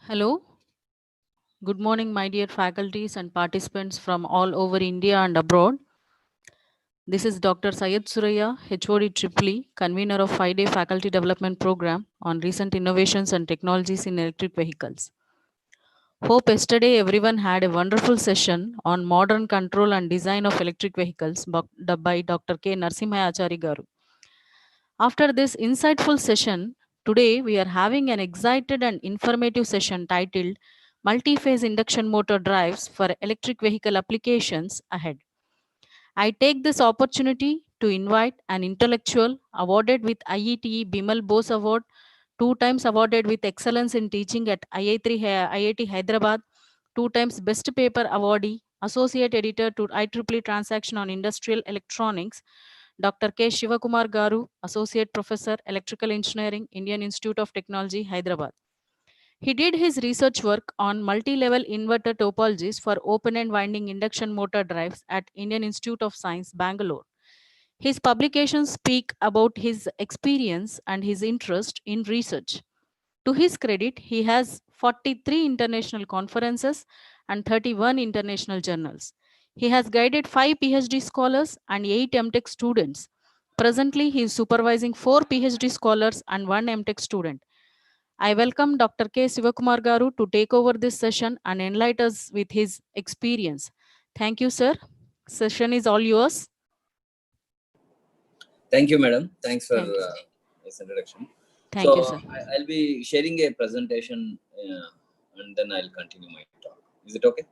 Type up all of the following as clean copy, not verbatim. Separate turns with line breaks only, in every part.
Hello, good morning, my dear faculties and participants from all over India and abroad. This is Dr. Syed Suraya, HOD Tripoli, convener of 5-day faculty development program on recent innovations and technologies in electric vehicles. Hope yesterday everyone had a wonderful session on modern control and design of electric vehicles by Dr. K. Narsimhayachari Garu. After this insightful session, today we are having an excited and informative session titled Multi-Phase Induction Motor Drives for Electric Vehicle Applications ahead. I take this opportunity to invite an intellectual awarded with IETE Bimal Bose Award, 2 times awarded with Excellence in Teaching at IIT Hyderabad, 2 times Best Paper Awardee, Associate Editor to IEEE Transaction on Industrial Electronics, Dr. K. Sivakumar Garu, Associate Professor, Electrical Engineering, Indian Institute of Technology, Hyderabad. He did his research work on multi-level inverter topologies for open and winding induction motor drives at Indian Institute of Science, Bangalore. His publications speak about his experience and his interest in research. To his credit, he has 43 international conferences and 31 international journals. He has guided 5 PhD scholars and 8 MTech students. Presently, he is supervising 4 PhD scholars and 1 MTech student. I welcome Dr. K. Sivakumar Garu to take over this session and enlighten us with his experience. Thank you, sir. Session is all yours.
Thank you, madam. Thanks for
Thank you.
this introduction.
Thank you, sir.
I'll be sharing a presentation and then I'll continue my talk. Is it okay?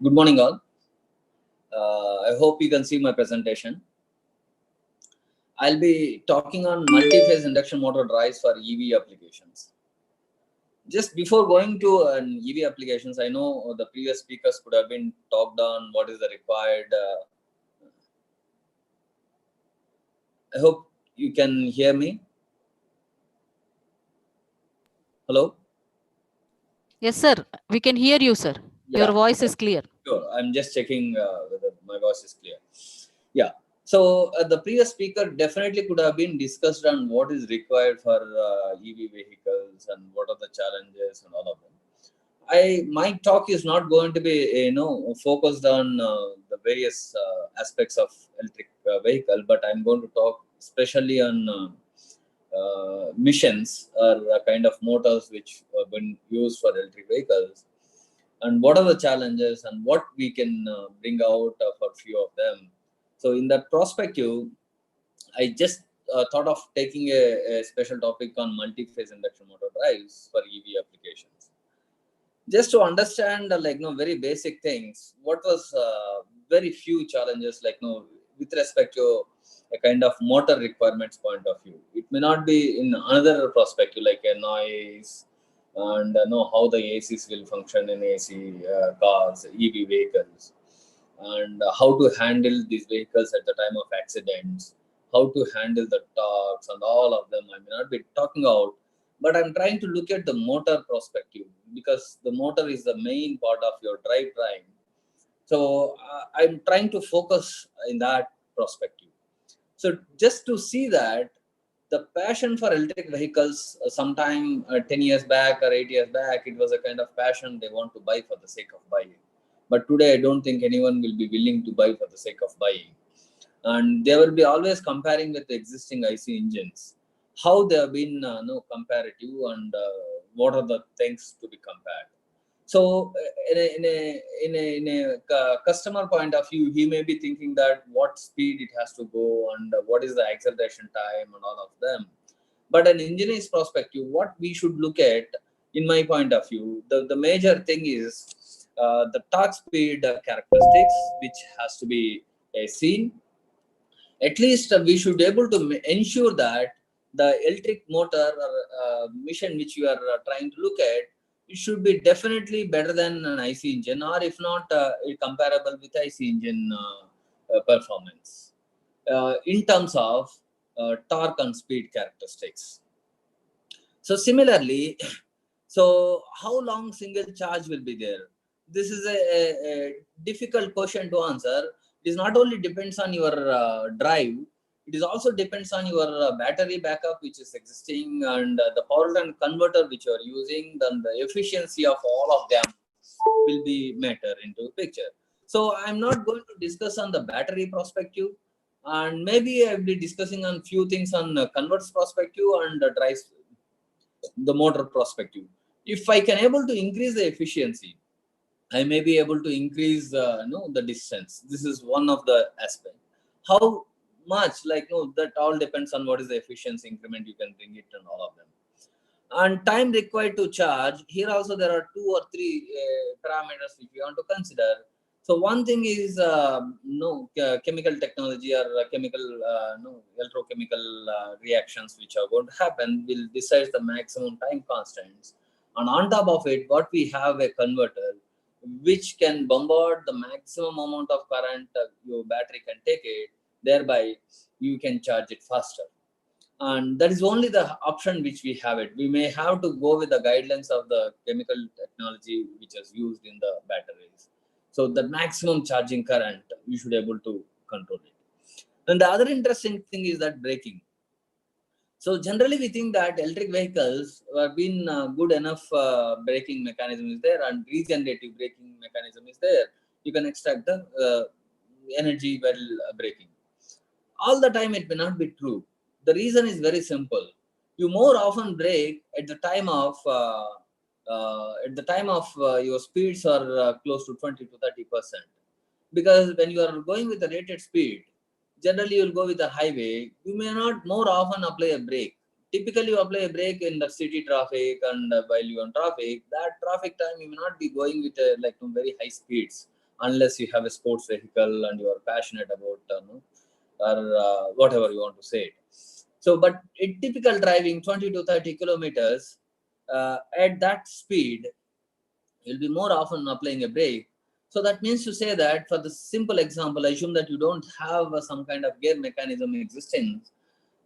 Good morning, all. I hope you can see my presentation. I'll be talking on multi-phase induction motor drives for EV applications. Just before going to an EV applications, I know the previous speakers could have been talked on what is the required. I hope you can hear me. Hello?
Yes, sir. We can hear you, sir.
Yeah.
Your voice is clear.
Sure. I'm just checking whether my voice is clear. Yeah. So the previous speaker definitely could have been discussed on what is required for EV vehicles and what are the challenges and all of them. My talk is not going to be focused on the various aspects of electric vehicle, but I'm going to talk especially on missions or kind of motors which have been used for electric vehicles, and what are the challenges and what we can bring out for few of them. So in that perspective, I just thought of taking a special topic on multi-phase induction motor drives for EV applications. Just to understand very basic things, what was very few challenges with respect to a kind of motor requirements point of view. It may not be in another perspective like a noise and know how the ACs will function in AC cars, EV vehicles, and how to handle these vehicles at the time of accidents, how to handle the torques and all of them. I may not be talking out, but I'm trying to look at the motor perspective because the motor is the main part of your drivetrain. So I'm trying to focus in that perspective. So just to see that the passion for electric vehicles, sometime 10 years back or 8 years back, it was a kind of passion they want to buy for the sake of buying. But today, I don't think anyone will be willing to buy for the sake of buying. And they will be always comparing with the existing IC engines, how they have been comparative and what are the things to be compared. So in a customer point of view, he may be thinking that what speed it has to go and what is the acceleration time and all of them. But an engineer's perspective, what we should look at, in my point of view, the major thing is the torque speed characteristics, which has to be seen. At least we should be able to ensure that the electric motor or mission which you are trying to look at, it should be definitely better than an IC engine, or if not comparable with IC engine performance in terms of torque and speed characteristics. So similarly, so how long single charge will be there? This is a difficult question to answer. It is not only depends on your drive, it is also depends on your battery backup which is existing, and the power and converter which you are using. Then the efficiency of all of them will be matter into the picture. So I'm not going to discuss on the battery perspective, and maybe I'll be discussing on few things on converts perspective and drive the motor perspective. If I can able to increase the efficiency, I may be able to increase the distance. This is one of the aspect. How much, like, that all depends on what is the efficiency increment you can bring it and all of them. And time required to charge, here also there are 2 or 3 parameters which we want to consider. So one thing is chemical technology or chemical electrochemical reactions which are going to happen will decide the maximum time constants. And on top of it, what we have a converter which can bombard the maximum amount of current your battery can take it, thereby you can charge it faster. And that is only the option which we have it. We may have to go with the guidelines of the chemical technology which is used in the batteries. So the maximum charging current, you should be able to control it. And the other interesting thing is that braking. So generally we think that electric vehicles have been good enough braking mechanism is there, and regenerative braking mechanism is there. You can extract the energy while braking. All the time it may not be true. The reason is very simple. You more often brake at the time of your speeds are close to 20 to 30%. Because when you are going with a rated speed, generally you will go with a highway. You may not more often apply a brake. Typically, you apply a brake in the city traffic, and while you are on traffic, that traffic time you may not be going with very high speeds unless you have a sports vehicle and you are passionate about or whatever you want to say it. So, but in typical driving 20 to 30 kilometers at that speed, you'll be more often applying a brake. So that means to say that, for the simple example, assume that you don't have some kind of gear mechanism existing,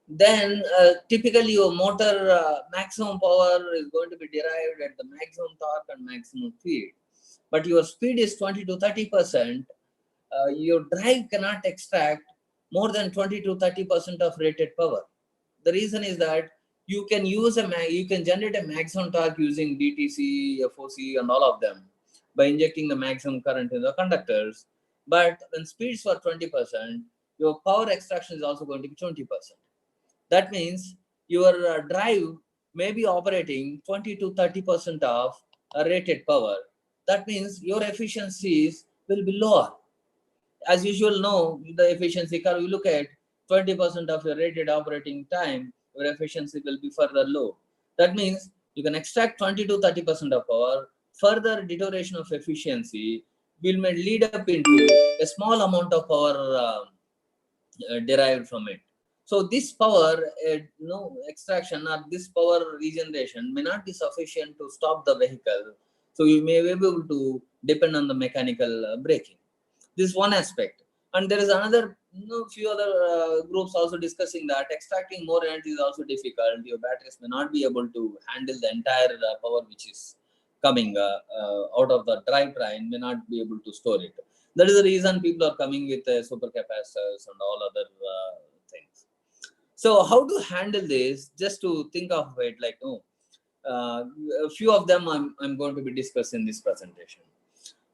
then typically your motor maximum power is going to be derived at the maximum torque and maximum speed. But your speed is 20 to 30%, your drive cannot extract more than 20 to 30% of rated power. The reason is that you can you can generate a maximum torque using DTC, FOC, and all of them by injecting the maximum current in the conductors. But when speeds were 20%, your power extraction is also going to be 20%. That means your drive may be operating 20 to 30% of rated power. That means your efficiencies will be lower. As usual, no, the efficiency curve, you look at 20% of your rated operating time, your efficiency will be further low. That means you can extract 20 to 30% of power. Further deterioration of efficiency will may lead up into a small amount of power derived from it. So this power extraction or this power regeneration may not be sufficient to stop the vehicle. So you may be able to depend on the mechanical braking. This is one aspect. And there is another few other groups also discussing that extracting more energy is also difficult. Your batteries may not be able to handle the entire power which is coming out of the drivetrain, may not be able to store it. That is the reason people are coming with supercapacitors and all other things. So how to handle this? Just to think of it, a few of them I'm going to be discussing in this presentation.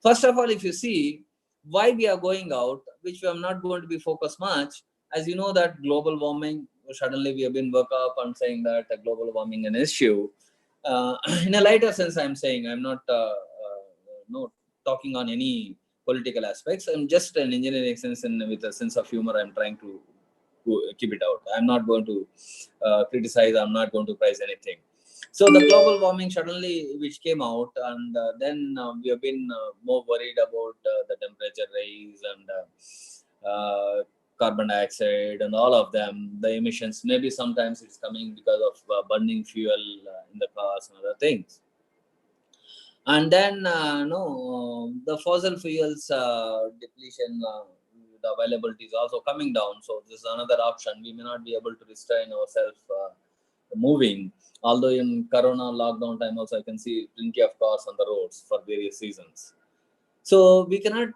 First of all, if you see why we are going out, which we are not going to be focused much, as you know that global warming, suddenly we have been woke up and saying that global warming is an issue. In a lighter sense, I'm saying, I'm not talking on any political aspects. I'm just an engineering sense, and with a sense of humor, I'm trying to keep it out. I'm not going to criticize. I'm not going to praise anything. So the global warming suddenly, which came out, and then we have been more worried about the temperature rise and carbon dioxide and all of them, the emissions. Maybe sometimes it's coming because of burning fuel in the cars and other things. And then the fossil fuels depletion, the availability is also coming down. So this is another option. We may not be able to restrain ourselves moving. Although in Corona lockdown time also, I can see plenty of cars on the roads for various reasons. So we cannot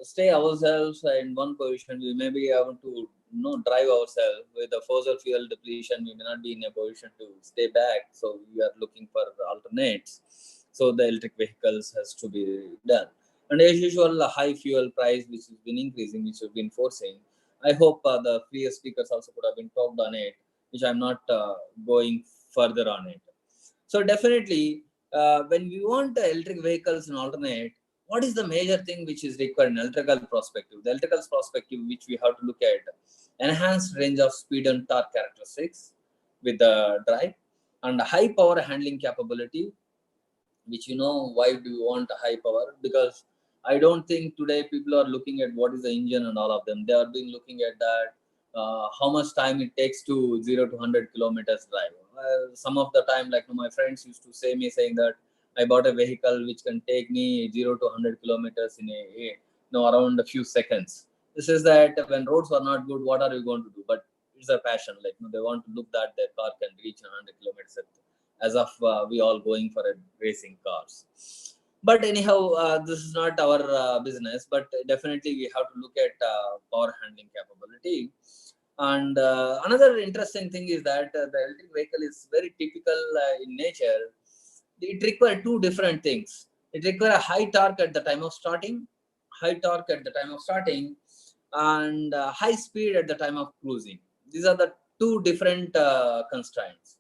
stay ourselves in one position. We may be able to drive ourselves. With the fossil fuel depletion, we may not be in a position to stay back. So we are looking for alternates. So the electric vehicles has to be done. And as usual, the high fuel price, which has been increasing, which we've been forcing. I hope the previous speakers also could have been talked on it, which I'm not going further on it. So definitely, when we want the electric vehicles and alternate, what is the major thing which is required in electrical perspective? The electrical perspective, which we have to look at, enhanced range of speed and torque characteristics with the drive, and high power handling capability, which why do you want a high power? Because I don't think today people are looking at what is the engine and all of them. They are being looking at that how much time it takes to 0 to 100 kilometers drive. Some of the time, like my friends used to say me saying that I bought a vehicle which can take me 0 to 100 kilometers in around a few seconds. This is that when roads are not good, what are you going to do? But it's a passion. Like they want to look that their car can reach 100 kilometers as of we all going for a racing cars. But anyhow, this is not our business, but definitely we have to look at power handling capability. And another interesting thing is that the electric vehicle is very typical in nature. It requires two different things. It requires a high torque at the time of starting, and high speed at the time of cruising. These are the two different constraints.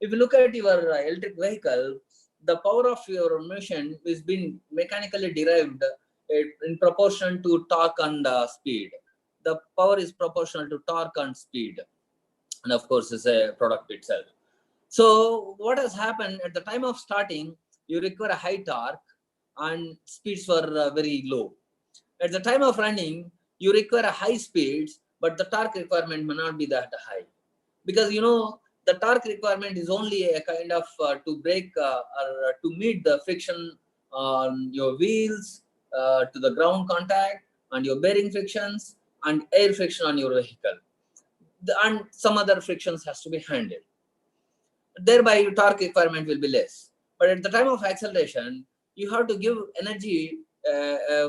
If you look at your electric vehicle, the power of your motion is being mechanically derived in proportion to torque and speed. The power is proportional to torque and speed, and of course is a product itself. So what has happened at the time of starting, you require a high torque and speeds were very low. At the time of running, you require a high speeds, but the torque requirement may not be that high, because the torque requirement is only a kind of to break or to meet the friction on your wheels, to the ground contact, and your bearing frictions and air friction on your vehicle. And some other frictions has to be handled. Thereby, your torque requirement will be less. But at the time of acceleration, you have to give energy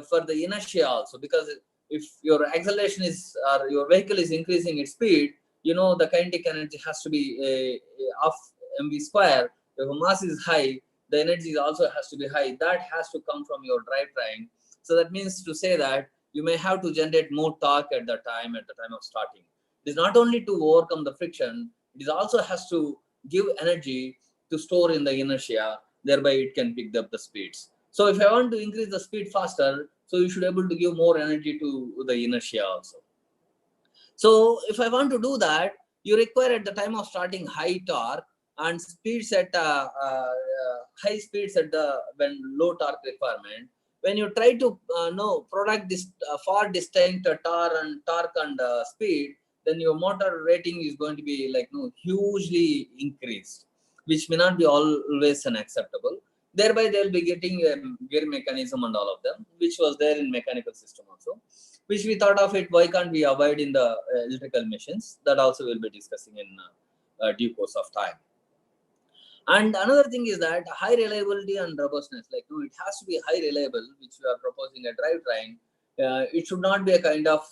for the inertia also, because if your acceleration is or your vehicle is increasing its speed, the kinetic energy has to be of mv square. If mass is high, the energy also has to be high. That has to come from your drivetrain. So that means to say that you may have to generate more torque at the time of starting. It is not only to overcome the friction, it is also has to give energy to store in the inertia, thereby it can pick up the speeds. So if I want to increase the speed faster, so you should be able to give more energy to the inertia also. So if I want to do that, you require at the time of starting high torque and speeds at high speeds at the when low torque requirement. When you try to product this far distinct torque and speed, then your motor rating is going to be like hugely increased, which may not be always unacceptable. Thereby, they'll be getting a gear mechanism and all of them, which was there in mechanical system also, which we thought of it, why can't we avoid in the electrical machines? That also we'll be discussing in due course of time. And another thing is that high reliability and robustness, like it has to be high reliable, which we are proposing a drivetrain. It should not be a kind of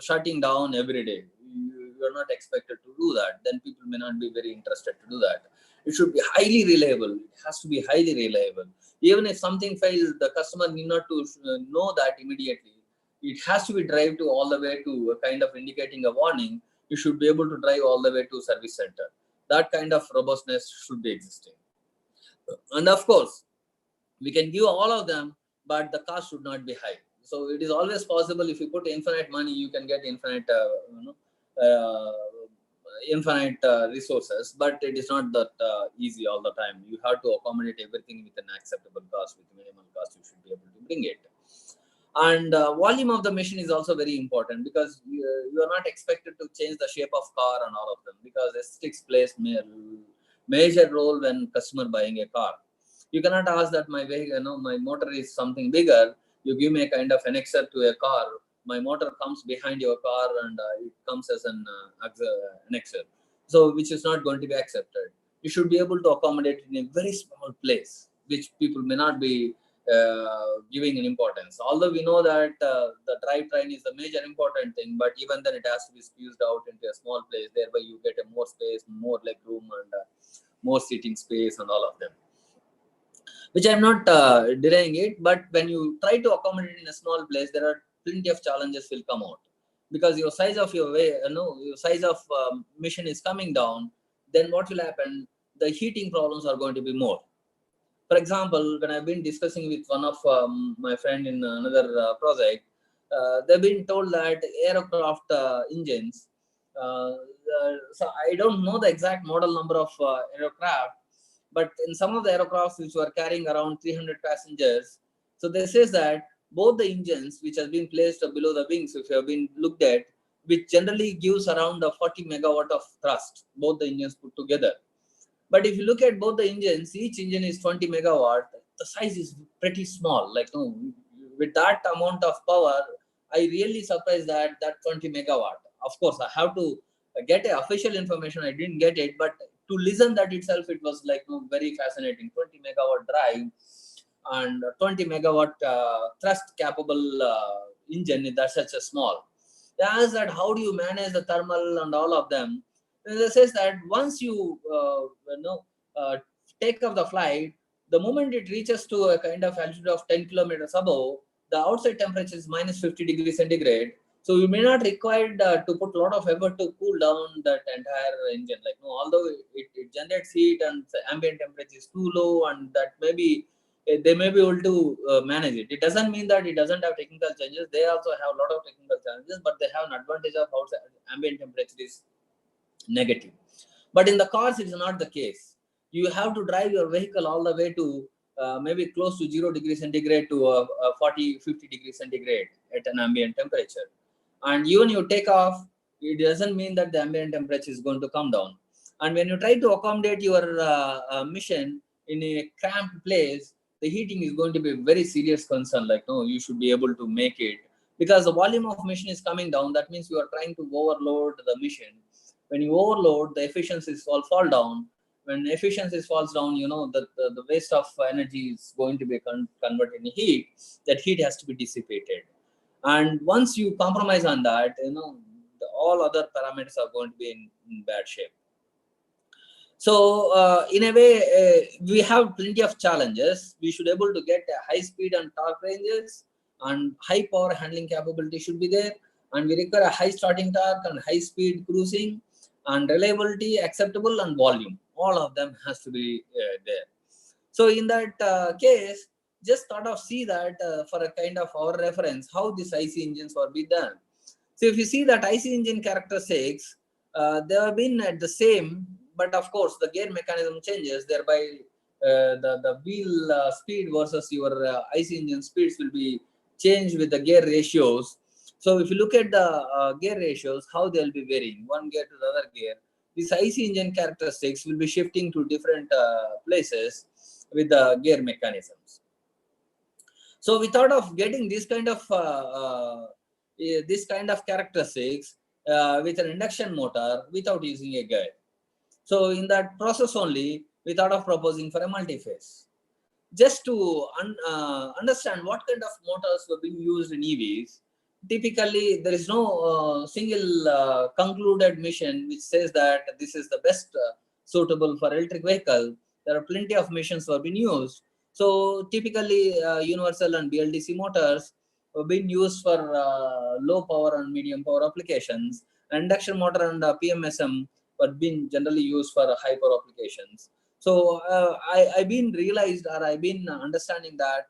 shutting down every day. You are not expected to do that. Then people may not be very interested to do that. It should be highly reliable. It has to be highly reliable. Even if something fails, the customer need not to know that immediately. It has to be drive to all the way to a kind of indicating a warning. You should be able to drive all the way to service center. That kind of robustness should be existing. And of course, We can give all of them, but the cost should not be high. So it is always possible. If you put infinite money, you can get infinite resources, but it is not that easy all the time. You have to accommodate everything with an acceptable cost. With minimal cost, you should be able to bring it. And volume of the machine is also very important, because you are not expected to change the shape of car and all of them, because aesthetics plays major role when customer buying a car. You cannot ask that my vehicle, my motor is something bigger. You give me a kind of annexer to a car. My motor comes behind your car, and it comes as an annexer. So which is not going to be accepted. You should be able to accommodate in a very small place, which people may not be giving an importance. Although we know that the drivetrain is the major important thing, but even then it has to be squeezed out into a small place. Thereby you get a more space, more leg room, and more seating space, and all of them. Which I'm not denying it, but when you try to accommodate in a small place, there are plenty of challenges will come out, because your size of your your size of mission is coming down. Then what will happen? The heating problems are going to be more. For example, when I've been discussing with one of my friend in another project, they've been told that aircraft engines. So I don't know the exact model number of aircraft, but in some of the aircrafts which were carrying around 300 passengers, so they says that both the engines which has been placed below the wings, if you have been looked at, which generally gives around 40 megawatt of thrust, both the engines put together. But if you look at both the engines, each engine is 20 megawatt. The size is pretty small. Like, no, with that amount of power, I really surprised that 20 megawatt. Of course, I have to get a official information. I didn't get it, but to listen that itself, it was like, no, very fascinating. 20 megawatt drive and 20 megawatt thrust capable engine. That's such a small. They asked that how do you manage the thermal and all of them. It says that once uh, take off the flight, the moment it reaches to a kind of altitude of 10 kilometers above, the outside temperature is minus 50 degrees centigrade. So you may not require to put a lot of effort to cool down that entire engine. Like, no, although it generates heat and the ambient temperature is too low, and that maybe they may be able to manage it. It doesn't mean that it doesn't have technical challenges. They also have a lot of technical challenges, but they have an advantage of outside ambient temperature is negative. But in the cars, it is not the case. You have to drive your vehicle all the way to maybe close to 0 degrees centigrade to 40, 50 degrees centigrade at an ambient temperature. And even you take off, it doesn't mean that the ambient temperature is going to come down. And when you try to accommodate your mission in a cramped place, the heating is going to be a very serious concern. Like, no, you should be able to make it, because the volume of mission is coming down. That means you are trying to overload the mission. When you overload, the efficiencies fall down. When efficiencies falls down, the waste of energy is going to be converted in heat. That heat has to be dissipated. And once you compromise on that, all other parameters are going to be in bad shape. So in a way, we have plenty of challenges. We should able to get high speed and torque ranges, and high power handling capability should be there. And we require a high starting torque and high speed cruising, and reliability, acceptable, and volume. All of them has to be there. So in that case, just sort of see that for a kind of our reference, how these IC engines were be done. So if you see that IC engine characteristics, they have been at the same, but of course the gear mechanism changes. Thereby, the wheel speed versus your IC engine speeds will be changed with the gear ratios. So if you look at the gear ratios, how they will be varying one gear to the other gear. These IC engine characteristics will be shifting to different places with the gear mechanisms. So we thought of getting this kind of characteristics with an induction motor without using a guide. So in that process only, we thought of proposing for a multi-phase. Just to understand what kind of motors were being used in EVs, typically there is no single concluded mission which says that this is the best suitable for electric vehicle. There are plenty of missions were being used. So typically universal and BLDC motors were being used for low power and medium power applications. Induction motor and PMSM were being generally used for high power applications. So I've been realized, or I've been understanding that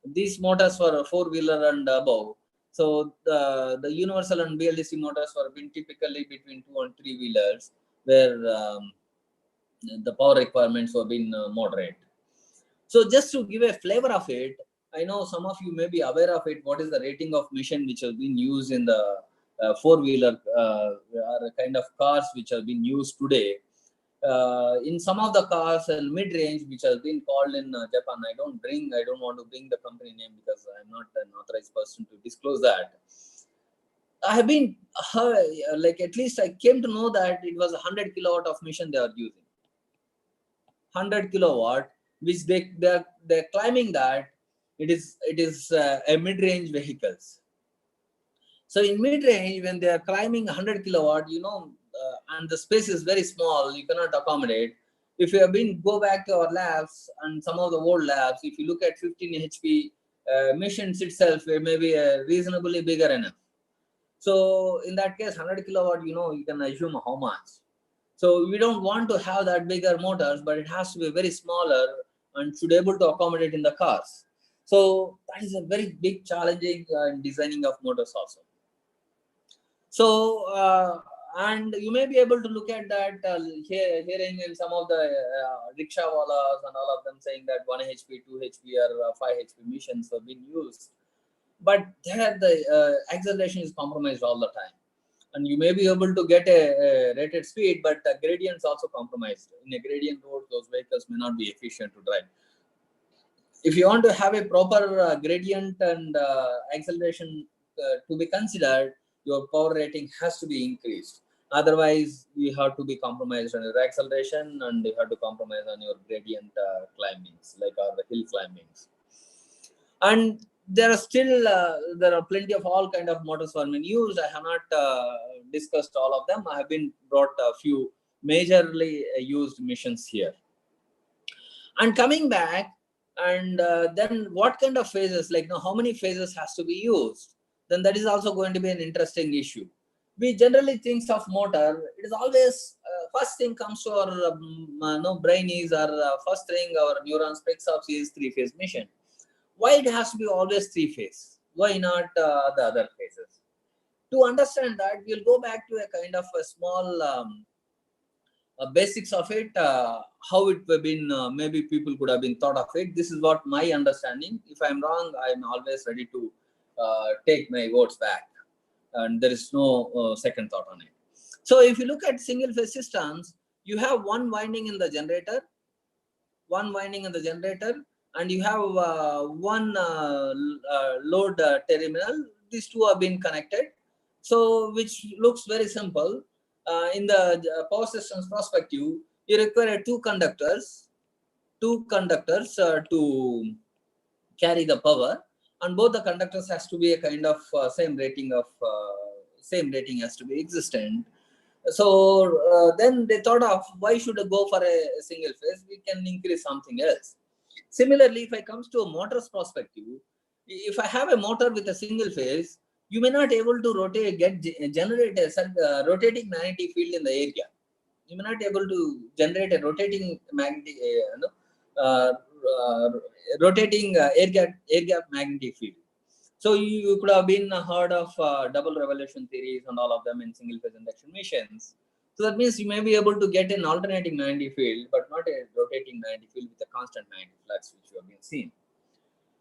these motors for four-wheeler and above. So the universal and BLDC motors were been typically between two and three-wheelers, where the power requirements were been moderate. So just to give a flavor of it, I know some of you may be aware of it. What is the rating of mission which has been used in the four-wheeler or kind of cars which have been used today? In some of the cars mid-range, which has been called in Japan, I don't want to bring the company name because I'm not an authorized person to disclose that. I have been like, at least I came to know that it was 100 kilowatt of mission they are using. 100 kilowatt, which they're claiming that it is a mid-range vehicles. So in mid-range, when they are climbing 100 kilowatt, and the space is very small, you cannot accommodate. If you have been go back to our labs and some of the old labs, if you look at 15 HP missions itself, it may be reasonably bigger enough. So in that case, 100 kilowatt, you can assume how much. So we don't want to have that bigger motors, but it has to be very smaller and should be able to accommodate in the cars. So that is a very big challenging designing of motors also. So, and you may be able to look at that hearing in some of the rickshaw wallahs and all of them saying that 1 HP, 2 HP or 5 HP missions have been used. But there the acceleration is compromised all the time. And you may be able to get a rated speed, but the gradients also compromised. In a gradient road, those vehicles may not be efficient to drive. If you want to have a proper gradient and acceleration to be considered, your power rating has to be increased. Otherwise, you have to be compromised on your acceleration and you have to compromise on your gradient climbings, like the hill climbings. And there are still there are plenty of all kind of motors for being used. I have not discussed all of them. I have been brought a few majorly used missions here. And coming back, and then what kind of phases, like how many phases has to be used, then that is also going to be an interesting issue. We generally think of motor, it is always first thing comes to our brain is, or first thing our neurons picks up is three-phase mission. Why it has to be always three-phase? Why not the other phases? To understand that, we'll go back to a kind of a small basics of it, how it have been, maybe people could have been thought of it. This is what my understanding. If I'm wrong, I'm always ready to take my words back, and there is no second thought on it. So if you look at single phase systems, you have one winding in the generator, and you have one load terminal. These two are being connected. So which looks very simple. In the power systems perspective, you require two conductors to carry the power, and both the conductors has to be a kind of same rating has to be existent. So then they thought of, why should I go for a single phase? We can increase something else. Similarly, if I comes to a motor's perspective, if I have a motor with a single phase, you may not able to generate a rotating magnetic field in the area. You may not able to generate a rotating magnetic, rotating air gap magnetic field. So you could have been heard of double revolution theories and all of them in single phase induction machines. So that means you may be able to get an alternating magnetic field, but not a rotating magnetic field with a constant magnetic flux, which you have been seen.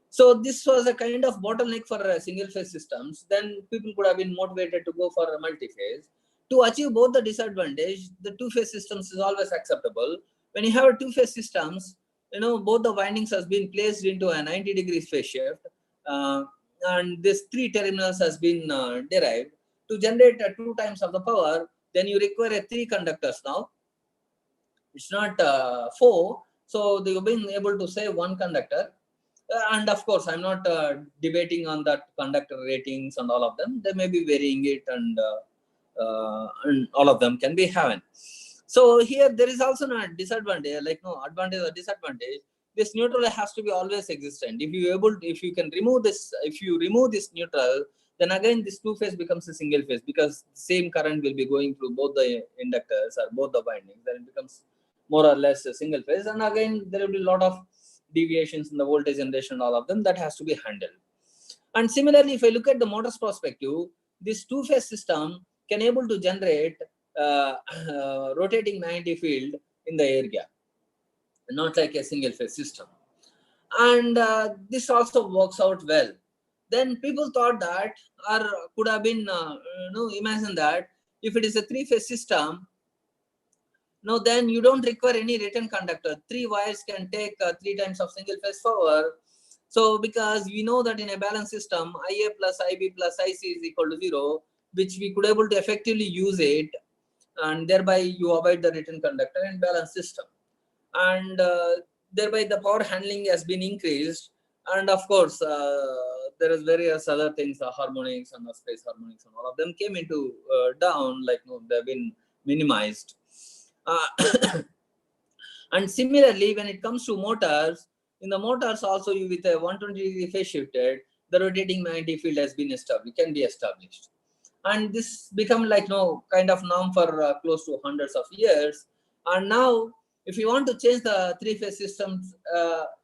So this was a kind of bottleneck for single phase systems. Then people could have been motivated to go for a multi-phase. To achieve both the disadvantage, the two-phase systems is always acceptable. When you have a two-phase systems, both the windings has been placed into a 90 degrees phase shift, and this three terminals has been derived to generate two times of the power. Then you require three conductors now. It's not four. So they've been able to save one conductor. And of course, I'm not debating on that conductor ratings and all of them. They may be varying it, and all of them can be having. So here there is also a disadvantage, like no advantage or disadvantage. This neutral has to be always existent. If you remove this neutral, then again this two phase becomes a single phase, because the same current will be going through both the inductors or both the windings. Then it becomes more or less a single phase, and again there will be a lot of deviations in the voltage generation, all of them that has to be handled. And similarly, if I look at the motor's perspective, this two-phase system can able to generate rotating magnetic field in the air gap, not like a single phase system. And this also works out well. Then people thought that, or could have been imagine that if it is a three-phase system, now then you don't require any return conductor. Three wires can take 3 times of single phase power. So because we know that in a balanced system, IA plus IB plus IC is equal to 0, which we could able to effectively use it, and thereby you avoid the return conductor and balanced system. And thereby the power handling has been increased. And of course, there is various other things, the harmonics and the space harmonics and all of them came into down, like they've been minimized. And similarly, when it comes to motors, in the motors also, you with a 120-degree phase shifted, the rotating magnetic field has been established, can be established. And this become like kind of norm for close to hundreds of years. And now, if you want to change the three-phase systems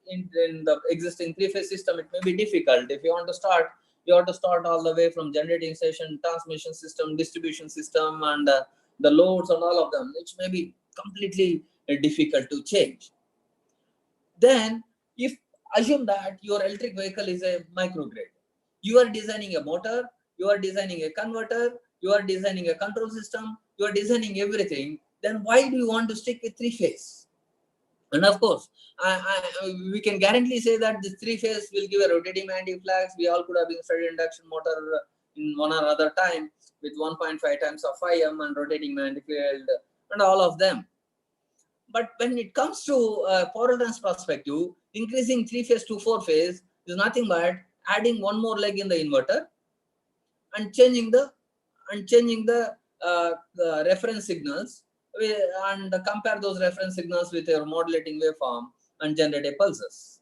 in the existing three-phase system, it may be difficult. If you want to start, you have to start all the way from generating station, transmission system, distribution system, and the loads and all of them, which may be completely difficult to change. Then, if assume that your electric vehicle is a microgrid, you are designing a motor, you are designing a converter, you are designing a control system, you are designing everything, then why do you want to stick with three-phase? And of course, we can guarantee say that this three-phase will give a rotating magnetic flux. We all could have been studied induction motor in one or other time with 1.5 times of Φm and rotating magnetic field and all of them. But when it comes to power trans perspective, increasing three-phase to four-phase is nothing but adding one more leg in the inverter and changing the reference signals and compare those reference signals with your modulating waveform and generate a pulses.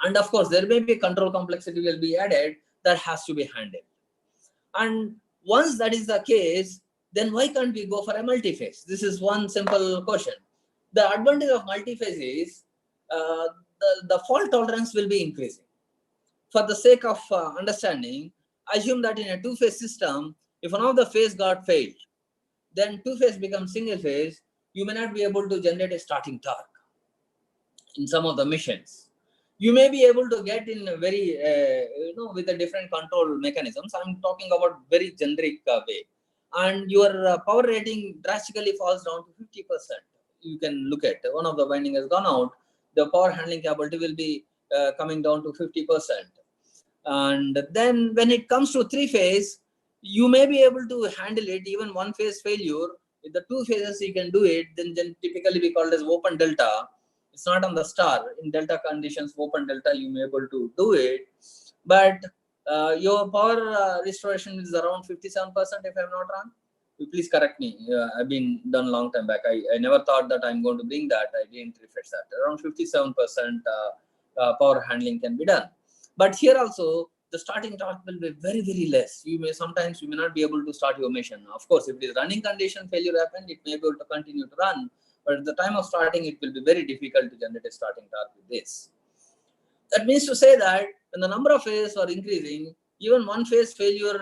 And of course, there may be control complexity will be added that has to be handled. And once that is the case, then why can't we go for a multi-phase? This is one simple question. The advantage of multi-phase is the fault tolerance will be increasing. For the sake of understanding, assume that in a two-phase system, if one of the phase got failed, then two-phase becomes single phase, you may not be able to generate a starting torque in some of the machines. You may be able to get in a very, with a different control mechanisms. I'm talking about very generic way. And your power rating drastically falls down to 50%. You can look at one of the winding has gone out, the power handling capability will be coming down to 50%. And then when it comes to three-phase, you may be able to handle it, even one-phase failure. If the two phases you can do it, then typically we call it as open delta. It's not on the star. In delta conditions, open delta, you may be able to do it. But your power restoration is around 57%, if I'm not wrong. Please correct me. I've been done a long time back. I never thought that I'm going to bring that. I didn't refresh that. Around 57% power handling can be done. But here also, the starting torque will be very, very less. You may not be able to start your machine. Of course, if it is running condition failure happened, it may be able to continue to run. But at the time of starting, it will be very difficult to generate a starting torque with this. That means to say that when the number of phases are increasing, even one phase failure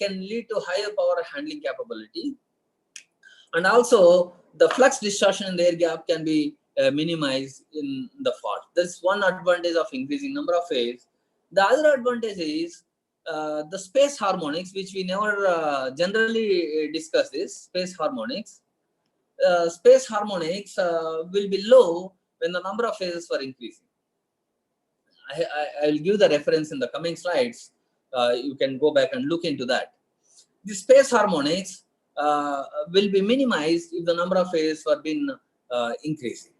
can lead to higher power handling capability. And also, the flux distortion in the air gap can be minimized in the fault. That's one advantage of increasing number of phases. The other advantage is the space harmonics, which we never generally discuss this, space harmonics. Space harmonics will be low when the number of phases are increasing. I'll give the reference in the coming slides. You can go back and look into that. The space harmonics will be minimized if the number of phases have been increasing.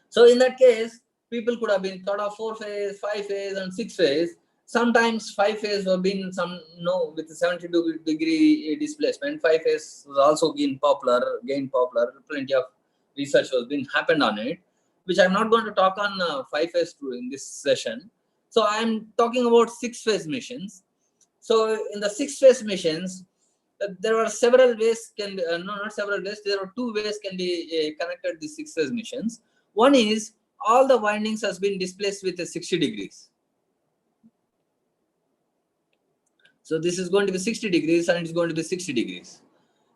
So in that case, people could have been thought of 4-phase, 5-phase, and 6-phase. Sometimes 5-phase have been with 72-degree displacement. 5-phase was also gained popular. Plenty of research has been happened on it, which I'm not going to talk on 5-phase in this session. So I'm talking about 6-phase missions. So in the 6-phase missions, there are several ways can be, no, not several ways. There are two ways can be connected these 6-phase missions. One is all the windings has been displaced with a 60 degrees. So this is going to be 60 degrees and it's going to be 60 degrees.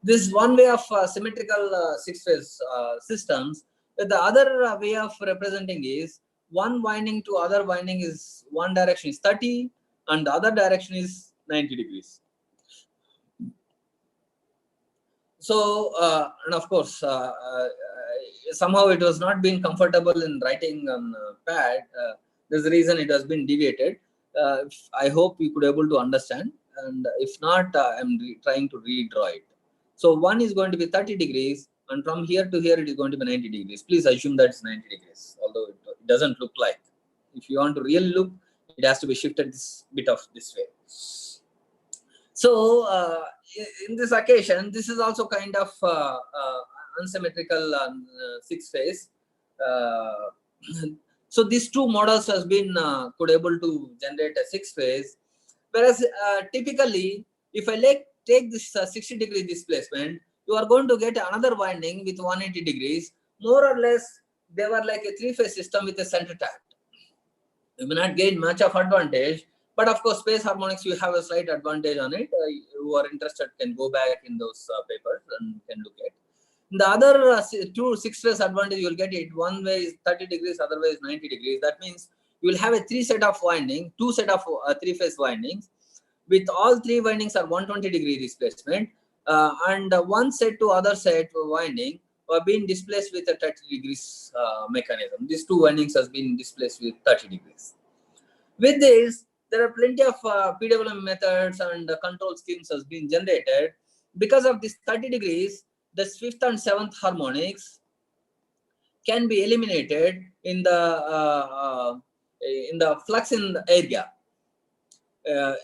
This is one way of symmetrical 6-phase systems. The other way of representing is one winding to other winding is one direction is 30 and the other direction is 90 degrees. So, and of course, somehow it was not being comfortable in writing on pad. There's a reason it has been deviated. I hope you could able to understand. And if not, I'm trying to redraw it. So one is going to be 30 degrees, and from here to here it is going to be 90 degrees. Please assume that it's 90 degrees, although it doesn't look like. If you want to really look, it has to be shifted this bit of this way. So in this occasion, this is also kind of unsymmetrical 6-phase. So these two models has been could able to generate a 6-phase, whereas typically if I take this 60-degree displacement, you are going to get another winding with 180 degrees. More or less, they were like a 3-phase system with a center tap. You may not gain much of advantage, but of course, space harmonics, you have a slight advantage on it. Who are interested can go back in those papers and can look at. The other two 6-phase advantage you will get it. One way is 30 degrees, other way is 90 degrees. That means you will have a 3 set of winding, 2 set of 3-phase windings. With all 3 windings are 120-degree displacement, and one set to other set winding are being displaced with a 30 degrees mechanism. These 2 windings has been displaced with 30 degrees. With this, there are plenty of PWM methods and control schemes has been generated. Because of this 30 degrees, the 5th and 7th harmonics can be eliminated in the flux in the air gap.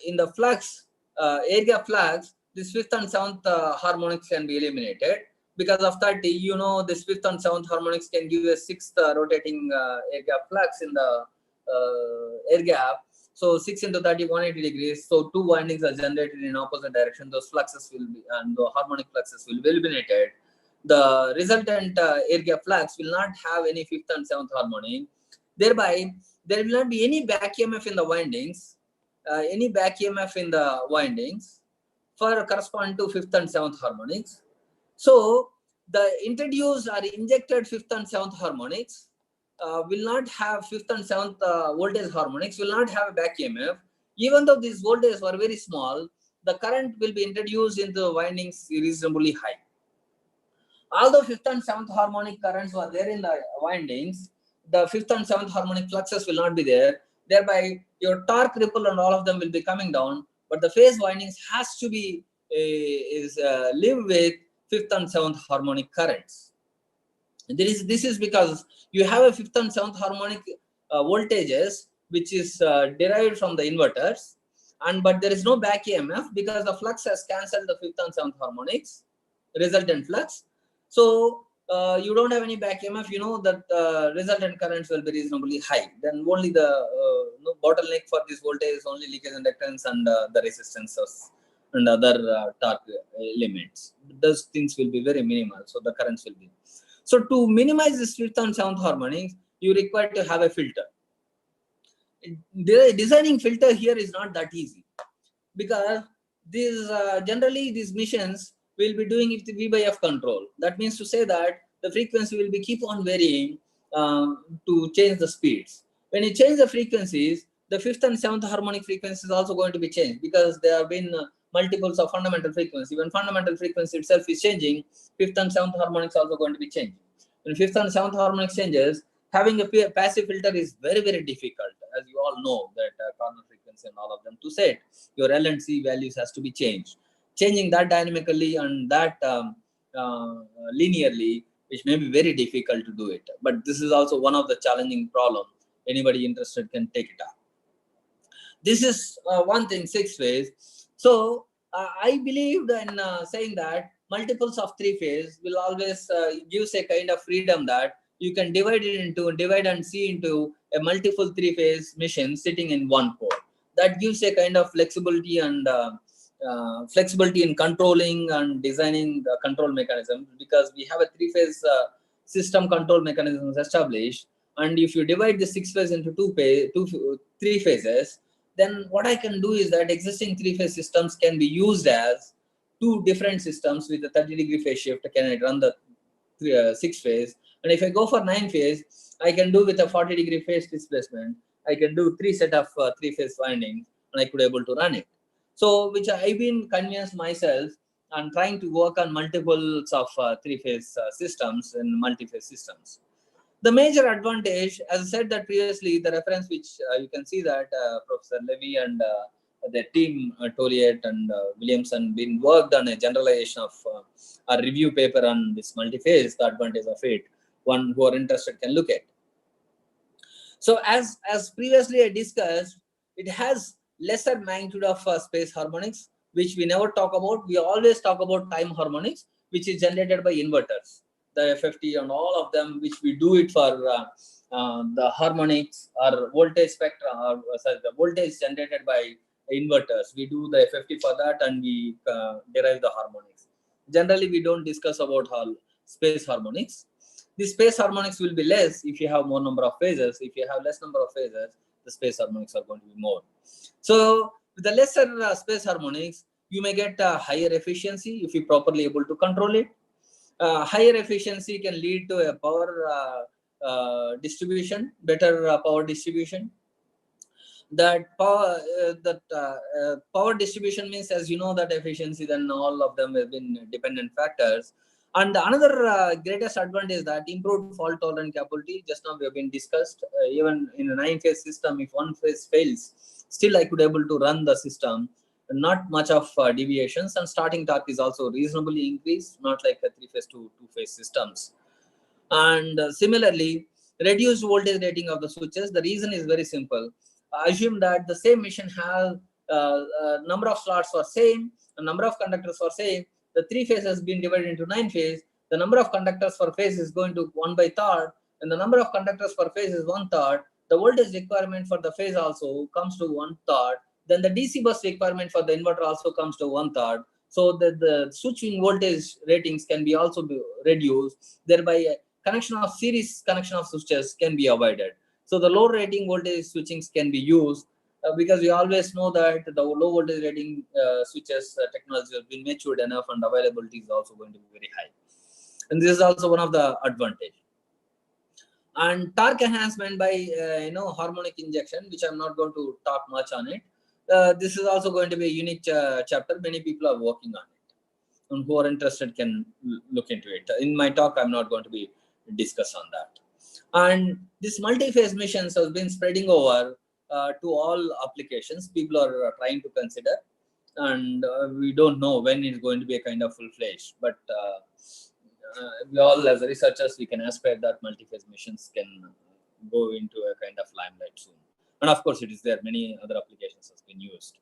In the flux, air gap flux, this 5th and 7th harmonics can be eliminated. Because of 30, you know, this 5th and 7th harmonics can give a 6th rotating air gap flux in the air gap. So 6 into 30, 180 degrees. So 2 windings are generated in opposite direction. Those fluxes will be, and the harmonic fluxes will be eliminated. The resultant air gap flux will not have any 5th and 7th harmonic. Thereby, there will not be any back EMF in the windings, for corresponding to 5th and 7th harmonics. So the introduced or injected 5th and 7th harmonics will not have 5th and 7th voltage harmonics, will not have a back EMF. Even though these voltages were very small, the current will be introduced into the windings reasonably high. Although 5th and 7th harmonic currents were there in the windings, the 5th and 7th harmonic fluxes will not be there. Thereby, your torque ripple and all of them will be coming down. But the phase windings has to be live with 5th and 7th harmonic currents. This is because you have a 5th and 7th harmonic voltages which is derived from the inverters, but there is no back EMF because the flux has cancelled the 5th and 7th harmonics resultant flux. So you don't have any back EMF. You know that resultant currents will be reasonably high. Then only the bottleneck for this voltage is only leakage inductance and the resistances and other torque elements. Those things will be very minimal. So the currents will be. So to minimize this 5th and 7th harmonics, you require to have a filter. Designing filter here is not that easy because these generally these missions will be doing it V by F control. That means to say that the frequency will be keep on varying to change the speeds. When you change the frequencies, the 5th and 7th harmonic frequency is also going to be changed because there have been multiples of fundamental frequency. When fundamental frequency itself is changing, 5th and 7th harmonics also going to be changing. When 5th and 7th harmonics changes, having a passive filter is very, very difficult. As you all know that corner frequency and all of them to set, your L and C values has to be changed. Changing that dynamically and that linearly, which may be very difficult to do it. But this is also one of the challenging problem. Anybody interested can take it up. This is one thing, 6-phase. So I believe in saying that multiples of 3-phase will always gives a kind of freedom that you can divide and see into a multiple 3-phase mission sitting in one core. That gives a kind of flexibility and flexibility in controlling and designing the control mechanism, because we have a three-phase system control mechanisms established. And if you divide the 6-phase into three phases, then what I can do is that existing three-phase systems can be used as two different systems with a 30-degree phase shift. Can I run the 6-phase? And if I go for 9-phase, I can do with a 40-degree phase displacement. I can do 3 set of 3-phase windings, and I could able to run it. So, which I've been convinced myself and trying to work on multiples of 3-phase systems and multi-phase systems. The major advantage, as I said that previously, the reference which you can see that Professor Levy and their team, Toliet and Williamson, been worked on a generalization of a review paper on this multi-phase, the advantage of it. One who are interested can look at. So as previously I discussed, it has lesser magnitude of space harmonics, which we never talk about. We always talk about time harmonics, which is generated by inverters, the FFT and all of them, which we do it for the harmonics or voltage spectrum, or the voltage generated by inverters. We do the FFT for that, and we derive the harmonics. Generally, we don't discuss about space harmonics. The space harmonics will be less if you have more number of phases. If you have less number of phases, the space harmonics are going to be more. So with the lesser space harmonics, you may get higher efficiency if you properly able to control it. Higher efficiency can lead to a power distribution, better power distribution. That power distribution means, as you know, that efficiency, then all of them have been dependent factors. And another greatest advantage is that improved fault tolerant capability. Just now we have been discussed. Even in a 9-phase system, if one phase fails, still I could able to run the system. Not much of deviations, and starting torque is also reasonably increased, not like a 3-phase to 2-phase systems. And similarly, reduced voltage rating of the switches. The reason is very simple. Assume that the same machine has number of slots for same, the number of conductors for same. The 3-phase has been divided into 9-phase. The number of conductors per phase is going to 1/3, and the number of conductors per phase is 1/3. The voltage requirement for the phase also comes to 1/3. Then the DC bus requirement for the inverter also comes to 1/3. So the switching voltage ratings can be also be reduced. Thereby, series connection of switches can be avoided. So the low rating voltage switchings can be used because we always know that the low voltage rating switches technology has been matured enough, and availability is also going to be very high. And this is also one of the advantage. And torque enhancement by harmonic injection, which I'm not going to talk much on it. This is also going to be a unique chapter. Many people are working on it, and who are interested can look into it. In my talk, I'm not going to be discuss on that. And this multi-phase missions has been spreading over to all applications people are trying to consider, and we don't know when it's going to be a kind of full-fledged, but we all as researchers, we can aspire that multi-phase missions can go into a kind of limelight soon. And of course, it is there. Many other applications has been used.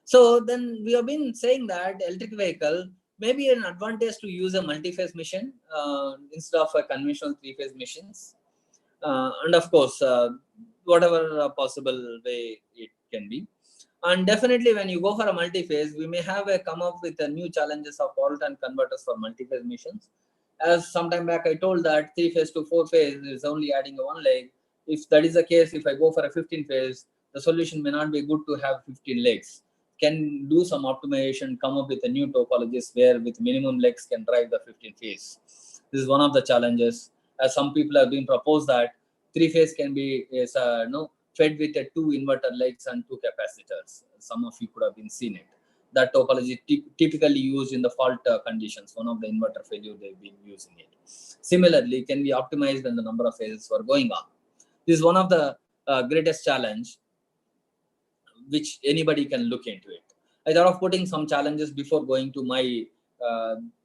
So then we have been saying that electric vehicle may be an advantage to use a multi-phase mission instead of a conventional 3-phase missions. And of course, whatever possible way it can be. And definitely when you go for a multi-phase, we may have come up with new challenges of fault and converters for multi-phase missions. As sometime back I told that 3-phase to 4-phase is only adding one leg. If that is the case, if I go for a 15-phase, the solution may not be good to have 15 legs. Can do some optimization, come up with a new topologies where with minimum legs can drive the 15-phase. This is one of the challenges. As some people have been proposed that 3-phase can be fed with 2 inverter legs and 2 capacitors. Some of you could have been seen it. That topology typically used in the fault conditions. One of the inverter failure they've been using it. Similarly, can be optimized when the number of phases were going on. This is one of the greatest challenge which anybody can look into it. I thought of putting some challenges before going to my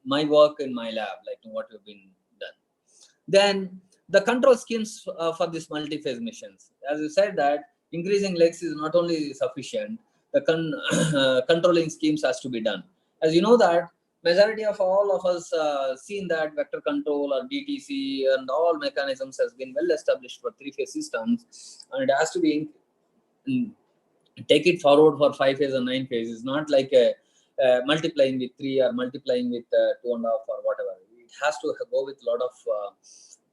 my work in my lab, like what have been done. Then the control schemes for these multi-phase missions. As you said that increasing legs is not only sufficient, the controlling schemes has to be done. As you know that majority of all of us seen that vector control or DTC and all mechanisms has been well established for 3-phase systems, and it has to be take it forward for 5 phase or 9 phase. It's not like multiplying with 3 or multiplying with 2.5 or whatever. It has to go with a lot of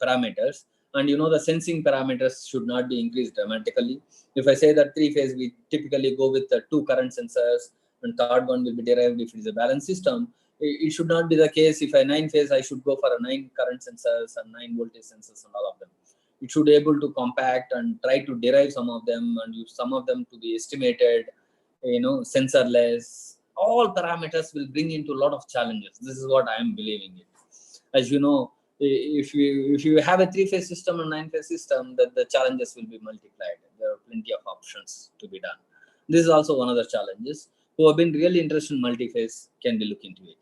parameters. And the sensing parameters should not be increased dramatically. If I say that 3 phase, we typically go with 2 current sensors, and third one will be derived if it is a balanced system. It should not be the case. If I 9 phase, I should go for a 9 current sensors and 9 voltage sensors and all of them. It should be able to compact and try to derive some of them and use some of them to be estimated, sensorless. All parameters will bring into a lot of challenges. This is what I am believing it. As you know, if you have a 3-phase system and 9-phase system, that the challenges will be multiplied. There are plenty of options to be done. This is also one of the challenges. Who have been really interested in multi-phase can be look into it.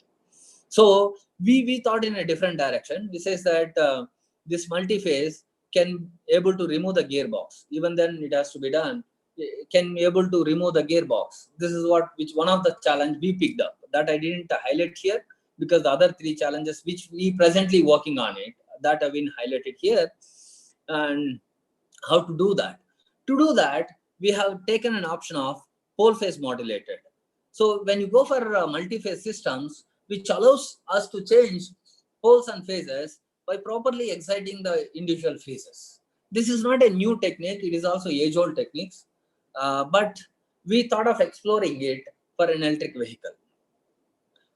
So we thought in a different direction. We says that this multi-phase can able to remove the gearbox. Even then it has to be done. Can be able to remove the gearbox. This is which one of the challenge we picked up. That I didn't highlight here, because the other 3 challenges which we presently working on it, that have been highlighted here. And how to do that? To do that, we have taken an option of pole phase modulated. So when you go for multi-phase systems, which allows us to change poles and phases by properly exciting the individual phases. This is not a new technique. It is also age-old techniques, but we thought of exploring it for an electric vehicle.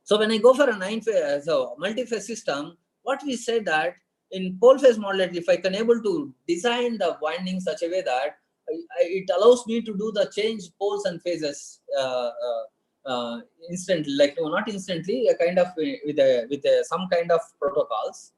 So when I go for a 9-phase, multi-phase system, what we said that in pole phase modulated, if I can able to design the winding such a way that it allows me to do the change poles and phases instantly, like not instantly, a kind of with some kind of protocols.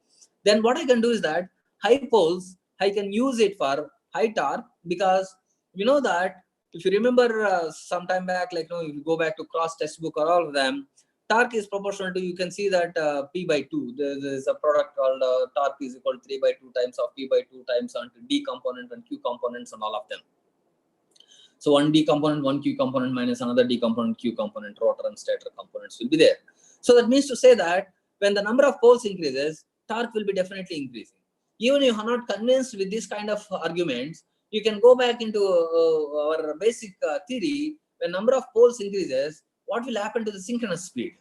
Then what I can do is that high poles, I can use it for high torque, because you know that if you remember some time back, like if you go back to cross textbook or all of them, torque is proportional to, you can see that P by 2. There is a product called torque is equal to 3 by 2 times of P by 2 times onto D component and Q components and all of them. So one D component, one Q component minus another D component, Q component, rotor and stator components will be there. So that means to say that when the number of poles increases, torque will be definitely increasing. Even if you are not convinced with this kind of arguments, you can go back into our basic theory. When number of poles increases, what will happen to the synchronous speed?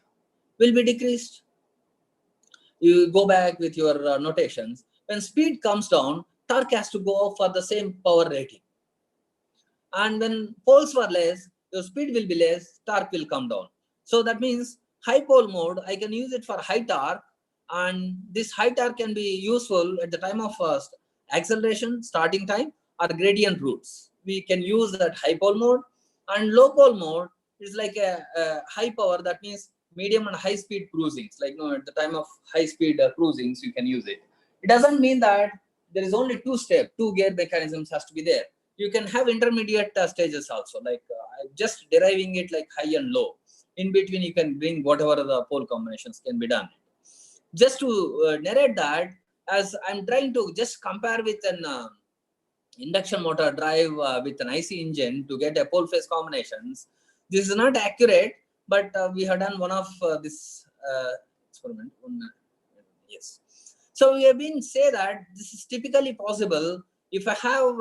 Will be decreased. You go back with your notations. When speed comes down, torque has to go up for the same power rating. And when poles were less, your speed will be less, torque will come down. So that means high pole mode, I can use it for high torque, and this high torque can be useful at the time of acceleration, starting time, or gradient routes. We can use that high pole mode. And low pole mode is like a high power, that means medium and high speed cruisings. Like at the time of high speed cruisings, you can use it. It doesn't mean that there is only 2 gear mechanisms has to be there. You can have intermediate stages also, like just deriving it like high and low. In between, you can bring whatever the pole combinations can be done. Just to narrate that, as I'm trying to just compare with an induction motor drive with an IC engine to get a pole phase combinations. This is not accurate, but we have done one of this experiment. Yes. So we have been say that this is typically possible if I have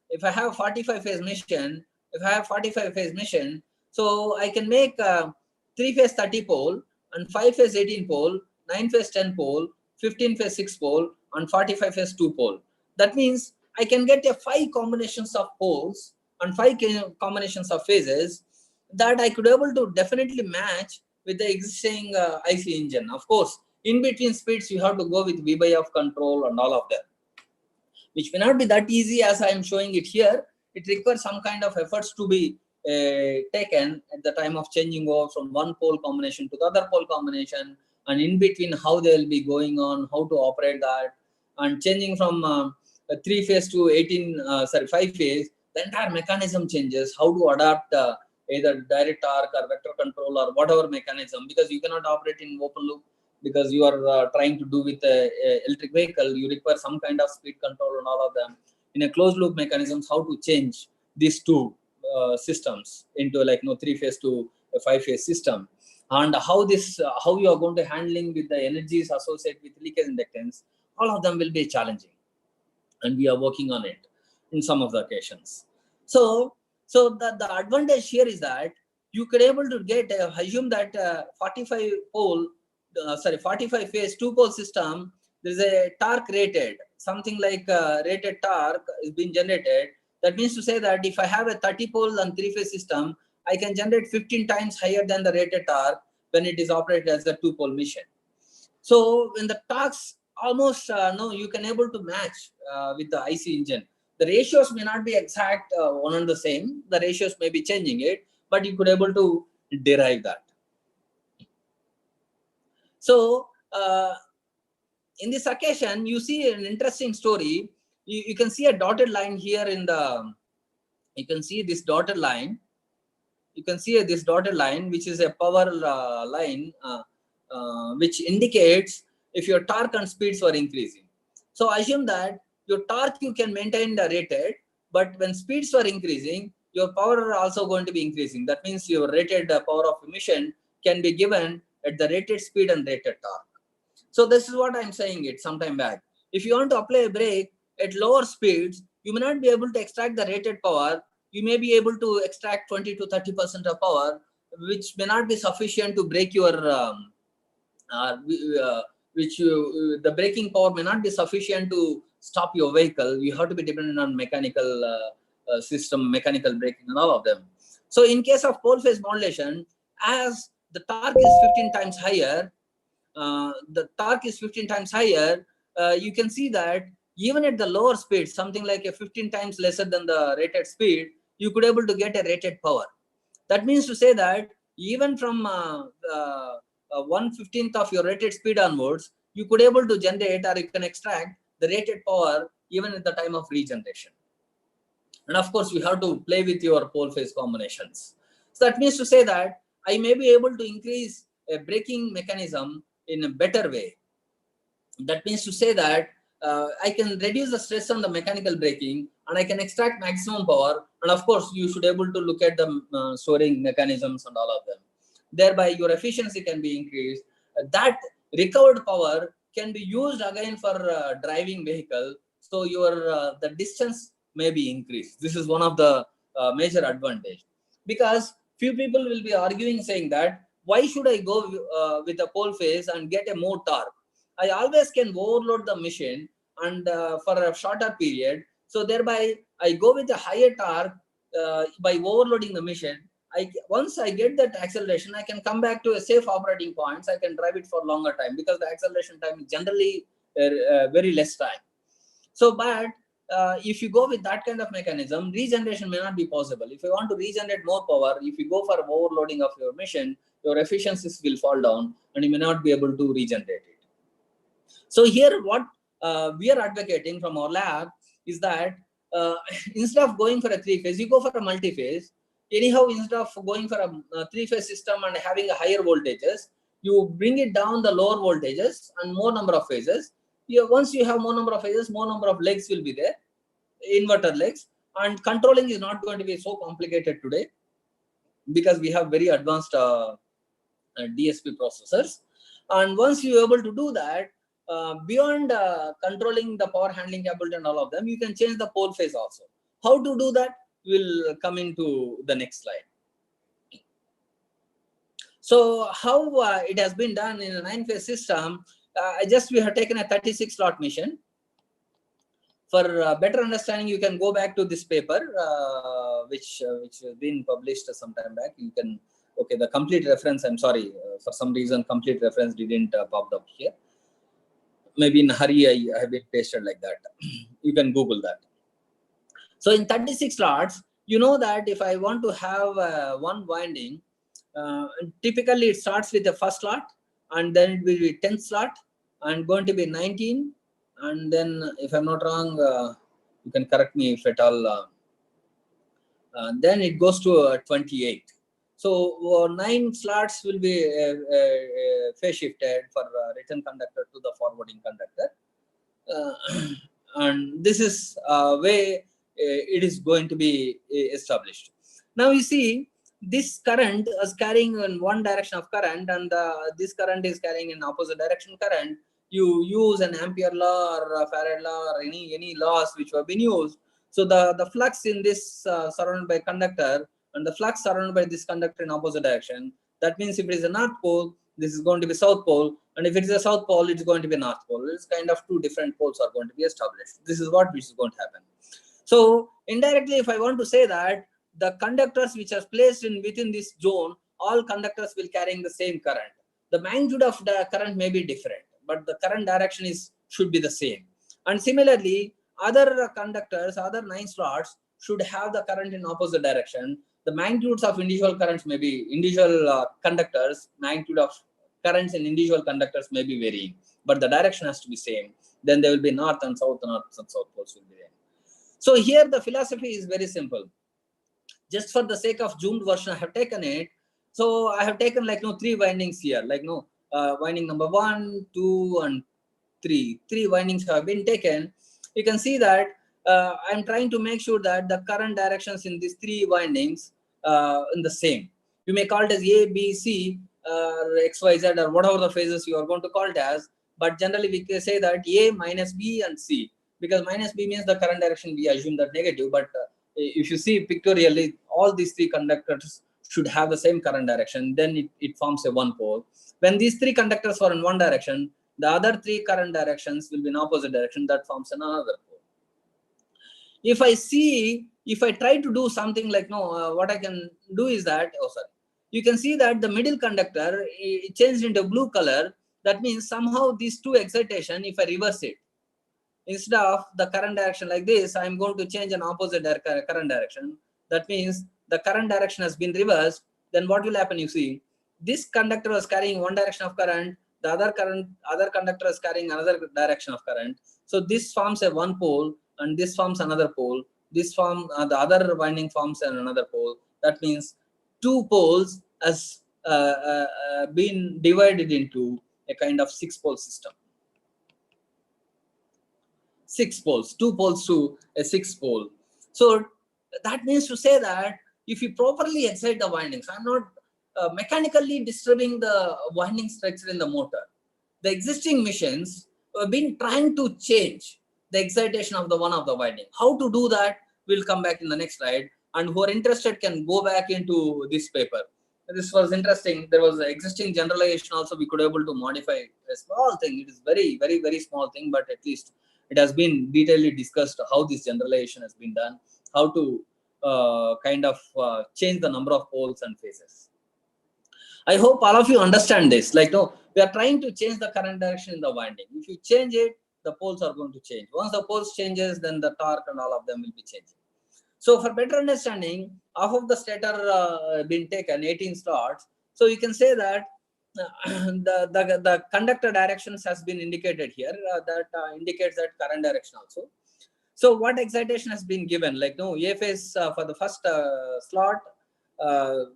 if I have 45 phase mission. If I have 45 phase mission, so I can make 3 phase 30 pole and 5 phase 18 pole, 9 phase 10 pole, 15 phase 6 pole, and 45 phase 2 pole. That means I can get a 5 combinations of poles and 5 combinations of phases that I could able to definitely match with the existing IC engine. Of course, in between speeds, you have to go with V by F control and all of them, which may not be that easy as I am showing it here. It requires some kind of efforts to be taken at the time of changing over from one pole combination to the other pole combination, and in between how they will be going on, how to operate that, and changing from 3 phase to 5 phase, the entire mechanism changes, how to adapt either direct torque or vector control or whatever mechanism, because you cannot operate in open loop, because you are trying to do with a electric vehicle, you require some kind of speed control and all of them. In a closed loop mechanisms, how to change these 2 systems into 3 phase to a 5 phase system, and how you are going to handling with the energies associated with leakage inductance, all of them will be challenging, and we are working on it in some of the occasions. So So the advantage here is that you could able to get assume that 45 phase 2-pole system. There is a torque rated, something like rated torque is being generated. That means to say that if I have a 30-pole and 3-phase system, I can generate 15 times higher than the rated torque when it is operated as a 2-pole machine. So when the torques almost no, you can able to match with the IC engine. The ratios may not be exact one and the same. The ratios may be changing it, but you could able to derive that. So in this occasion, you see an interesting story. You can see a dotted line here in the. You can see this dotted line. You can see this dotted line, which is a power line, which indicates if your torque and speeds were increasing. So assume that your torque you can maintain the rated, but when speeds were increasing, your power are also going to be increasing. That means your rated power of emission can be given at the rated speed and rated torque. So this is what I'm saying it sometime back. If you want to apply a brake at lower speeds, you may not be able to extract the rated power. You may be able to extract 20 to 30% of power, which may not be sufficient to break your the braking power may not be sufficient to stop your vehicle. You have to be dependent on mechanical system, mechanical braking and all of them. So in case of pole phase modulation, as the torque is 15 times higher, you can see that even at the lower speed, something like a 15 times lesser than the rated speed, you could able to get a rated power. That means to say that even from 1/15th of your rated speed onwards, you could able to generate or you can extract the rated power even at the time of regeneration. And of course, you have to play with your pole phase combinations. So that means to say that I may be able to increase a braking mechanism in a better way. That means to say that I can reduce the stress on the mechanical braking and I can extract maximum power. And of course, you should able to look at the storing mechanisms and all of them. Thereby, your efficiency can be increased. That recovered power can be used again for driving vehicle. So your the distance may be increased. This is one of the major advantage, because few people will be arguing saying that why should I go with a pole phase and get a more torque? I always can overload the machine and for a shorter period. So thereby I go with a higher torque by overloading the machine. Once I get that acceleration, I can come back to a safe operating points. I can drive it for longer time because the acceleration time is generally very less time. So, but if you go with that kind of mechanism, regeneration may not be possible. If you want to regenerate more power, if you go for overloading of your machine, your efficiencies will fall down and you may not be able to regenerate it. So here what we are advocating from our lab is that instead of going for a 3-phase, you go for a multi-phase. Anyhow, instead of going for a 3-phase system and having a higher voltages, you bring it down the lower voltages and more number of phases. Once you have more number of phases, more number of legs will be there, inverter legs, and controlling is not going to be so complicated today because we have very advanced DSP processors. And once you're able to do that, beyond controlling the power handling capability and all of them, you can change the pole phase also. How to do that will come into the next slide. So how it has been done in a 9-phase system, we have taken a 36 slot machine. For better understanding, you can go back to this paper, which has been published some time back. You can, okay, the complete reference, I'm sorry, for some reason, complete reference didn't pop up here. Maybe in a hurry, I have been pasted like that. You can Google that. So in 36 slots, you know that if I want to have one winding, typically it starts with the first slot, and then it will be 10th slot, and going to be 19, and then if I'm not wrong, you can correct me if at all. Then it goes to 28. So 9 slots will be phase shifted for return conductor to the forwarding conductor, and this is way it is going to be established. Now you see, this current is carrying in one direction of current, and this current is carrying in opposite direction current. You use an Ampere law or a Farad law or any laws which have been used. So the flux in this surrounded by conductor and the flux surrounded by this conductor in opposite direction. That means if it is a north pole, this is going to be south pole, and if it is a south pole, it's going to be north pole. It's kind of two different poles are going to be established. This is what which is going to happen. So indirectly, if I want to say that the conductors which are placed in within this zone, all conductors will carrying the same current. The magnitude of the current may be different, but the current direction should be the same. And similarly, other conductors, other 9 slots should have the current in opposite direction. The magnitudes of individual currents may be individual conductors, magnitude of currents in individual conductors may be varying, but the direction has to be same. Then there will be north and south poles will be there. So here the philosophy is very simple. Just for the sake of zoomed version, I have taken it. So I have taken like 3 windings here, like winding number 1, 2, and 3. 3 windings have been taken. You can see that I'm trying to make sure that the current directions in these 3 windings in the same. You may call it as A, B, C, X, Y, Z, or whatever the phases you are going to call it as. But generally we can say that A minus B and C, because minus B means the current direction we assume that negative. But if you see pictorially, all these 3 conductors should have the same current direction. Then it forms a one pole. When these 3 conductors are in one direction, the other 3 current directions will be in opposite direction. That forms another pole. If I try to do something like what I can do is that, you can see that the middle conductor changed into blue color. That means somehow these 2 excitation, if I reverse it, instead of the current direction like this, I am going to change an opposite current direction. That means the current direction has been reversed. Then what will happen? You see, this conductor was carrying one direction of current, the other conductor is carrying another direction of current. So this forms a one pole, and this forms another pole. This form the other winding forms another pole. That means 2 poles has been divided into a kind of 6-pole system. 6 poles, 2 poles to a 6-pole. So that means to say that if you properly excite the windings, I'm not mechanically disturbing the winding structure in the motor. The existing machines have been trying to change the excitation of the one of the winding. How to do that, we'll come back in the next slide. And who are interested can go back into this paper. This was interesting. There was an existing generalization also we could able to modify a small thing. It is very, very, very small thing, but at least it has been detailedly discussed how this generalization has been done, how to change the number of poles and phases. I hope all of you understand this. We are trying to change the current direction in the winding. If you change it, the poles are going to change. Once the poles changes, then the torque and all of them will be changing. So for better understanding, half of the stator been taken, 18 slots. So you can say that the conductor directions has been indicated here. That indicates that current direction also. So what excitation has been given? A phase for the first slot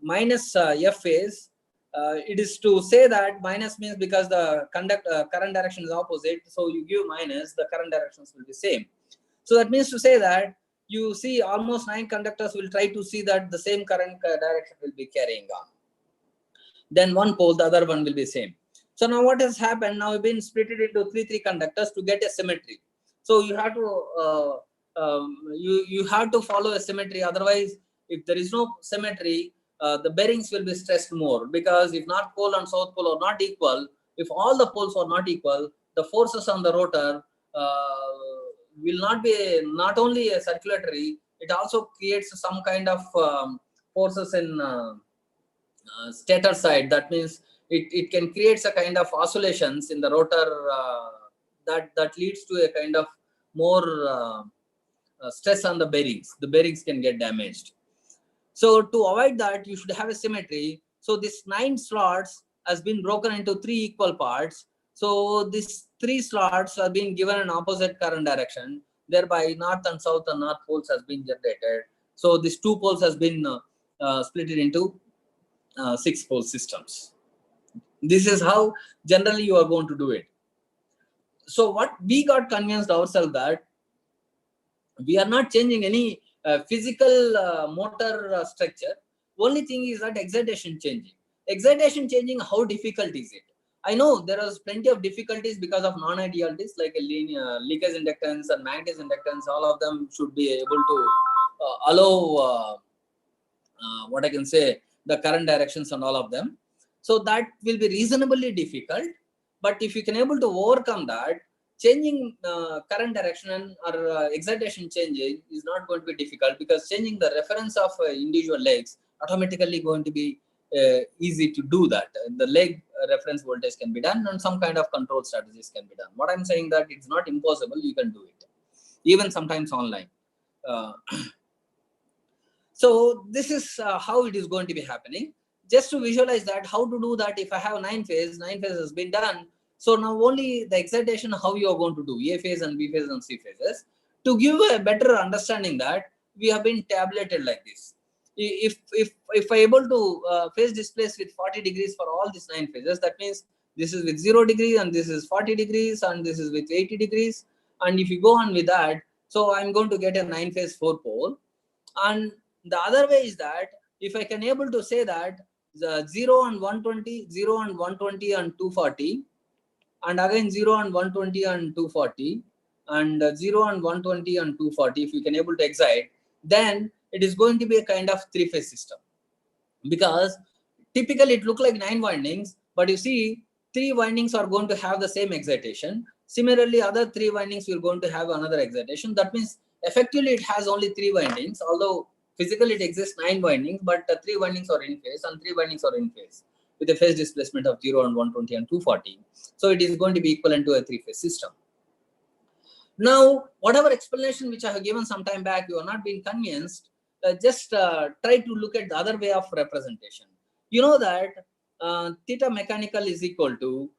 minus F phase. It is to say that minus means because the current direction is opposite. So you give minus, the current directions will be same. So that means to say that you see almost 9 conductors will try to see that the same current direction will be carrying on. Then one pole, the other one will be same. So now what has happened? Now we've been split it into 3 conductors to get a symmetry. So you have to you have to follow a symmetry. Otherwise, if there is no symmetry, the bearings will be stressed more, because if North Pole and South Pole are not equal, if all the poles are not equal, the forces on the rotor will not only a circulatory, it also creates some kind of forces in stator side. That means it can create a kind of oscillations in the rotor that leads to a kind of more stress on the bearings. The bearings can get damaged. So to avoid that, you should have a symmetry. So this 9 slots has been broken into 3 equal parts. So these 3 slots are being given an opposite current direction. Thereby north and south and north poles has been generated. So these 2 poles has been split into 6-pole systems. This is how generally you are going to do it. So what we got convinced ourselves that we are not changing any physical motor structure. Only thing is that excitation changing. Excitation changing, how difficult is it? I know there is plenty of difficulties because of non-idealities like a linear leakage inductance and magnetized inductance. All of them should be able to allow what I can say, the current directions and all of them. So that will be reasonably difficult. But if you can able to overcome that, changing current direction or excitation changing is not going to be difficult, because changing the reference of individual legs automatically going to be easy to do that. The leg reference voltage can be done, and some kind of control strategies can be done. What I'm saying that it's not impossible, you can do it, even sometimes online. So this is how it is going to be happening. Just to visualize that, how to do that, if I have 9 phase has been done. So now only the excitation, how you are going to do A phase and B phase and C phases. To give a better understanding that, we have been tabulated like this. If I able to phase displace with 40 degrees for all these 9 phases, that means this is with 0 degree and this is 40 degrees and this is with 80 degrees. And if you go on with that, so I'm going to get a 9 phase 4 pole. And the other way is that if I can able to say that the 0 and 120, 0 and 120 and 240, and again 0 and 120 and 240, and 0 and 120 and 240, if you can able to excite, then it is going to be a kind of 3-phase system. Because typically it look like 9 windings, but you see 3 windings are going to have the same excitation. Similarly, other 3 windings will going to have another excitation. That means effectively it has only 3 windings, although physically it exists 9 windings, but 3 windings are in phase and 3 windings are in phase with a phase displacement of 0 and 120 and 240. So it is going to be equivalent to a 3-phase system. Now, whatever explanation which I have given some time back, you are not being convinced, just try to look at the other way of representation. You know that theta mechanical is equal to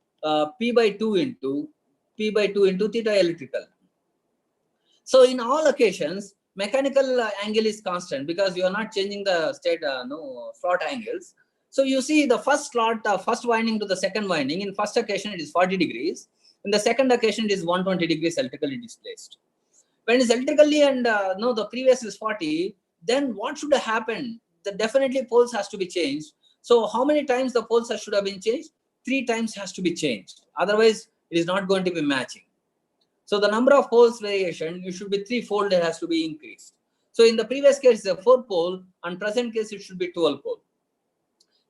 P by 2 into theta electrical. So in all occasions, mechanical angle is constant because you are not changing the state slot angles. So you see the first slot, first winding to the second winding, in first occasion it is 40 degrees. In the second occasion it is 120 degrees electrically displaced. When it's electrically and the previous is 40, then what should have happened? The definitely poles has to be changed. So how many times the poles should have been changed? 3 times has to be changed. Otherwise, it is not going to be matching. So the number of poles variation, it should be 3-fold, it has to be increased. So in the previous case, it's a 4-pole, and present case, it should be 12-pole.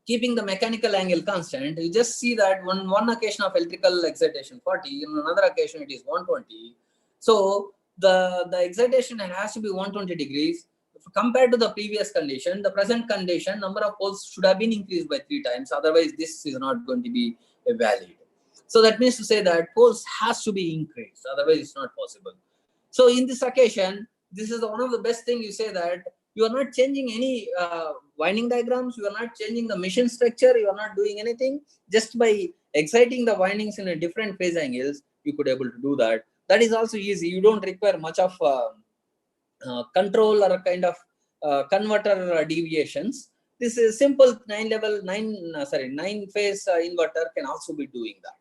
Keeping the mechanical angle constant, you just see that one occasion of electrical excitation 40, in another occasion it is 120. So the excitation has to be 120 degrees. Compared to the previous condition, the present condition, number of poles should have been increased by 3 times. Otherwise, this is not going to be valid. So that means to say that poles has to be increased. Otherwise, it's not possible. So in this occasion, this is one of the best thing you say that you are not changing any winding diagrams. You are not changing the machine structure. You are not doing anything. Just by exciting the windings in a different phase angles, you could able to do that. That is also easy. You don't require much of control or a kind of converter deviations. This is simple 9-phase inverter can also be doing that.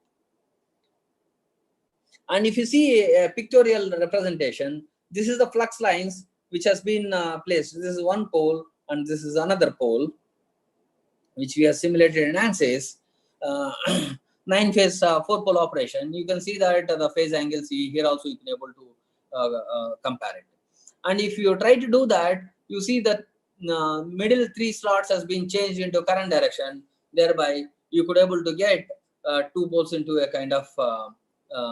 And if you see a pictorial representation, this is the flux lines which has been placed. This is one pole and this is another pole, which we have simulated in ANSYS. 9-phase 4-pole operation. You can see that the phase angles here also you can able to compare it. And if you try to do that, you see that middle 3 slots has been changed into current direction. Thereby, you could able to get 2 poles into a kind of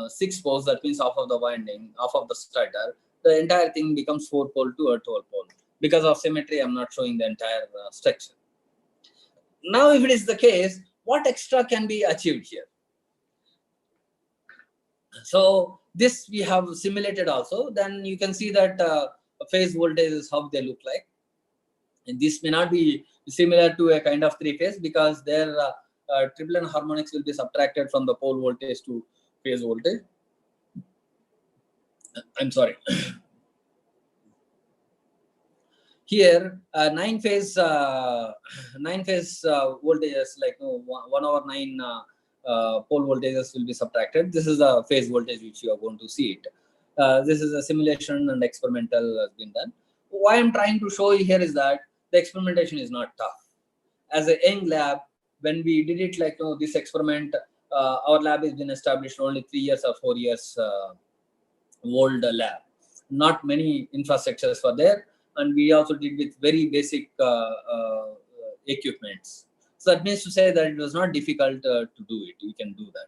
6 poles. That means half of the winding, half of the starter. The entire thing becomes 4-pole to a 12-pole. Because of symmetry, I'm not showing the entire structure. Now, if it is the case, what extra can be achieved here? So this we have simulated also. Then you can see that phase voltages, how they look like. And this may not be similar to a kind of 3-phase because their triplet harmonics will be subtracted from the pole voltage to phase voltage. I'm sorry. Here, 9-phase voltages like 1/9 pole voltages will be subtracted. This is the phase voltage which you are going to see it. This is a simulation and experimental has been done. Why I'm trying to show you here is that the experimentation is not tough. As a young lab, when we did it like this experiment, our lab has been established only 3 years or 4 years old lab. Not many infrastructures were there, and we also did with very basic equipments. So that means to say that it was not difficult to do it. We can do that.